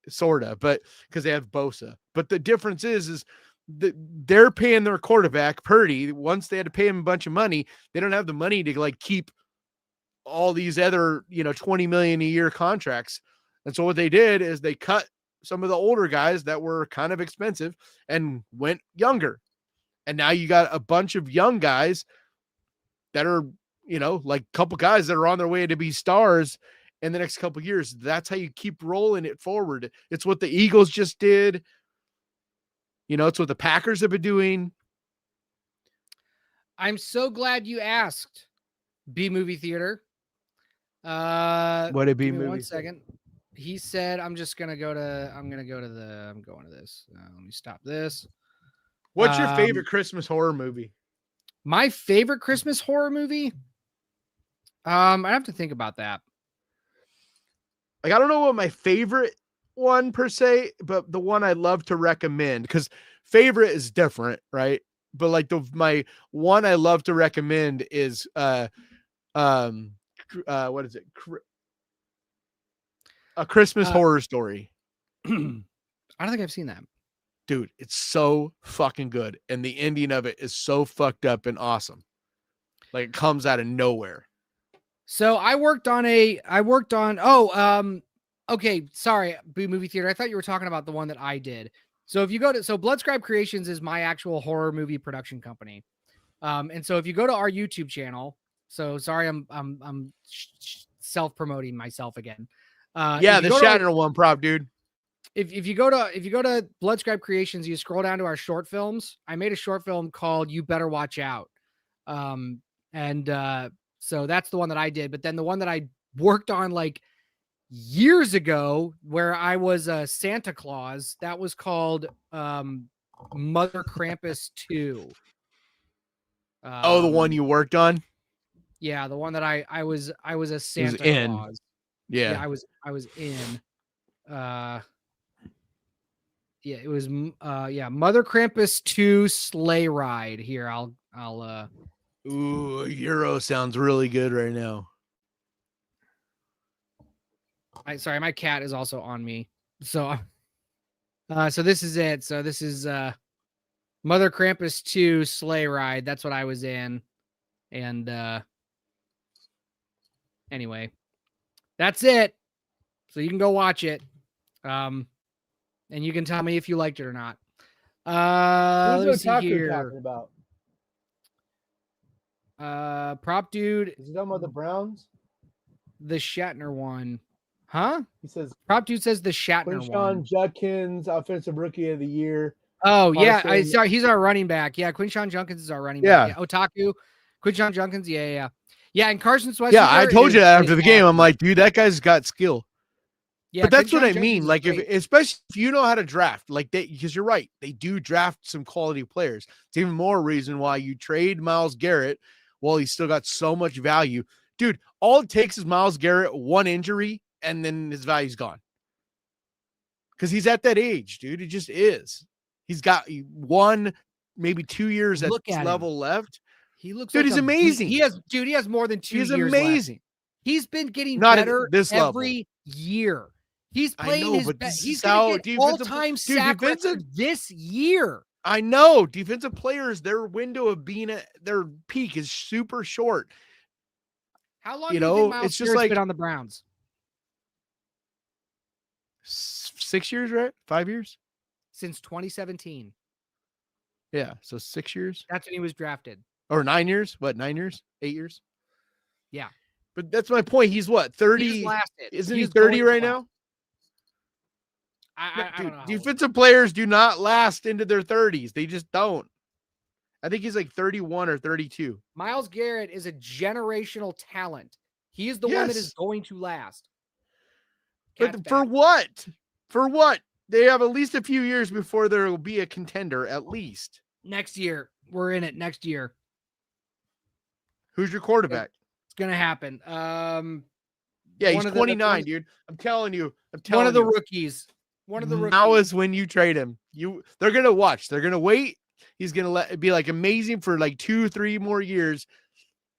Speaker 2: sorta, but because they have Bosa. But the difference is they're paying their quarterback Purdy. Once they had to pay him a bunch of money, they don't have the money to like keep all these other 20 million a year contracts. And so what they did is they cut some of the older guys that were kind of expensive and went younger. And now you got a bunch of young guys that are, like a couple guys that are on their way to be stars in the next couple years. That's how you keep rolling it forward. It's what the Eagles just did. It's what the Packers have been doing.
Speaker 1: I'm so glad you asked, B Movie Theater.
Speaker 2: What did B
Speaker 1: give me
Speaker 2: Movie?
Speaker 1: 1 second. He said, I'm going to go to this. Let me stop this.
Speaker 2: What's your favorite Christmas horror movie?
Speaker 1: My favorite Christmas horror movie? I have to think about that.
Speaker 2: Like, I don't know what my favorite one per se, but the one I love to recommend, because favorite is different, right? But like my one I love to recommend is what is it? A Christmas Horror Story.
Speaker 1: I don't think I've seen that.
Speaker 2: Dude, it's so fucking good. And the ending of it is so fucked up and awesome. Like, it comes out of nowhere.
Speaker 1: So okay, sorry, B Movie Theater. I thought you were talking about the one that I did. So if you go to, Bloodscribe Creations is my actual horror movie production company. And so if you go to our YouTube channel, so sorry, I'm self-promoting myself again.
Speaker 2: Yeah, the Shatner one prop, dude.
Speaker 1: If you go to Bloodscribe Creations, you scroll down to our short films. I made a short film called You Better Watch Out. So that's the one that I did. But then the one that I worked on like years ago, where I was a Santa Claus, that was called Mother Krampus 2.
Speaker 2: The one you worked on?
Speaker 1: Yeah, the one that I was a Santa Claus.
Speaker 2: Yeah,
Speaker 1: I was in. Yeah, it was Mother Krampus 2 Sleigh Ride. Here, I'll
Speaker 2: Ooh, Euro sounds really good right now.
Speaker 1: Sorry, my cat is also on me. So this is it. So this is Mother Krampus 2 Sleigh Ride. That's what I was in. And anyway, that's it. So you can go watch it. And you can tell me if you liked it or not. Let me see here.
Speaker 2: Talking about?
Speaker 1: Prop dude.
Speaker 2: Is he talking about the Browns?
Speaker 1: The Shatner one. Huh?
Speaker 2: He says
Speaker 1: Prop dude says the Shatner one.
Speaker 2: Quinshon Judkins, offensive rookie of the year.
Speaker 1: Oh, yeah. Sorry, he's our running back. Yeah, Quinshon Judkins is our running back. Yeah. Otaku. Quinshon Judkins. Yeah. Yeah, and Carson Swessler.
Speaker 2: Yeah, I told you that after the game. I'm like, dude, that guy's got skill.
Speaker 1: Yeah,
Speaker 2: but that's what I mean. Like, especially if you know how to draft, like because you're right, they do draft some quality players. It's even more reason why you trade Myles Garrett while he's still got so much value. Dude, all it takes is Myles Garrett, one injury, and then his value's gone. Because he's at that age, dude. It just is. He's got 1, maybe 2 years at this level left.
Speaker 1: He looks
Speaker 2: dude, he's amazing.
Speaker 1: He has more than 2 years left.
Speaker 2: He's amazing.
Speaker 1: He's been getting
Speaker 2: Not
Speaker 1: better
Speaker 2: this
Speaker 1: every year. He's playing his best. He's going to get all-time sack record this year.
Speaker 2: I know. Defensive players, their window of being at their peak is super short.
Speaker 1: How long do you think Myles Garrett's been on the Browns?
Speaker 2: 6 years, right? 5 years?
Speaker 1: Since 2017.
Speaker 2: Yeah, so 6 years.
Speaker 1: That's when he was drafted.
Speaker 2: Or 9 years? What, 9 years? 8 years?
Speaker 1: Yeah.
Speaker 2: But that's my point. He's what, 30? Isn't he 30 right now?
Speaker 1: I don't know.
Speaker 2: Defensive players do not last into their 30s. They just don't. I think he's like 31 or 32.
Speaker 1: Myles Garrett is a generational talent. He is the one that is going to last.
Speaker 2: But for what? For what? They have at least a few years before there will be a contender, at least.
Speaker 1: Next year. We're in it next year.
Speaker 2: Who's your quarterback?
Speaker 1: It's going to happen.
Speaker 2: Yeah, he's 29, dude. I'm telling you.
Speaker 1: One of the rookies. One of the rookies.
Speaker 2: Now is when you trade him. They're going to watch. They're going to wait. He's going to be like amazing for like 2-3 more years.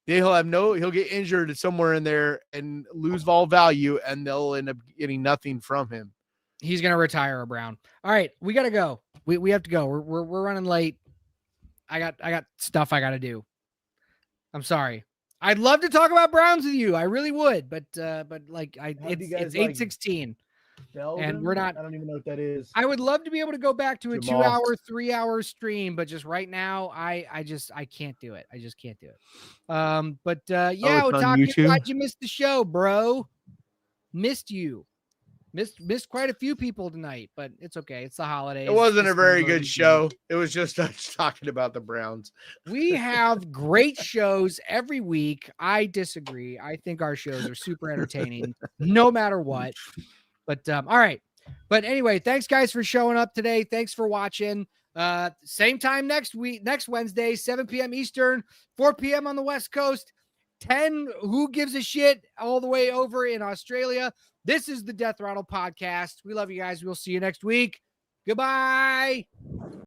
Speaker 2: He'll get injured somewhere in there and lose all value, and they'll end up getting nothing from him.
Speaker 1: He's gonna retire a Brown. All right, we gotta go. We have to go. We're running late. I got stuff I gotta do. I'm sorry. I'd love to talk about Browns with you. I really would, but like it's 8:16. And we're not.
Speaker 2: I don't even know what that is.
Speaker 1: I would love to be able to go back to a
Speaker 2: Jamal.
Speaker 1: 2-hour, 3-hour stream, but just right now, I can't do it. I just can't do it. But yeah,
Speaker 2: it's on
Speaker 1: Otaku,
Speaker 2: YouTube?
Speaker 1: glad you missed the show, bro. Missed you. Missed quite a few people tonight, but it's okay. It's the holidays.
Speaker 2: It wasn't
Speaker 1: It's
Speaker 2: a very
Speaker 1: December.
Speaker 2: good show. It was just us talking about the Browns.
Speaker 1: We have great shows every week. I disagree. I think our shows are super entertaining, no matter what. But all right. But anyway, thanks guys for showing up today. Thanks for watching. Same time next Wednesday, 7 p.m. Eastern, 4 p.m. on the West Coast, 10 who gives a shit all the way over in Australia. This is the Death Rattle Podcast. We love you guys. We'll see you next week. Goodbye.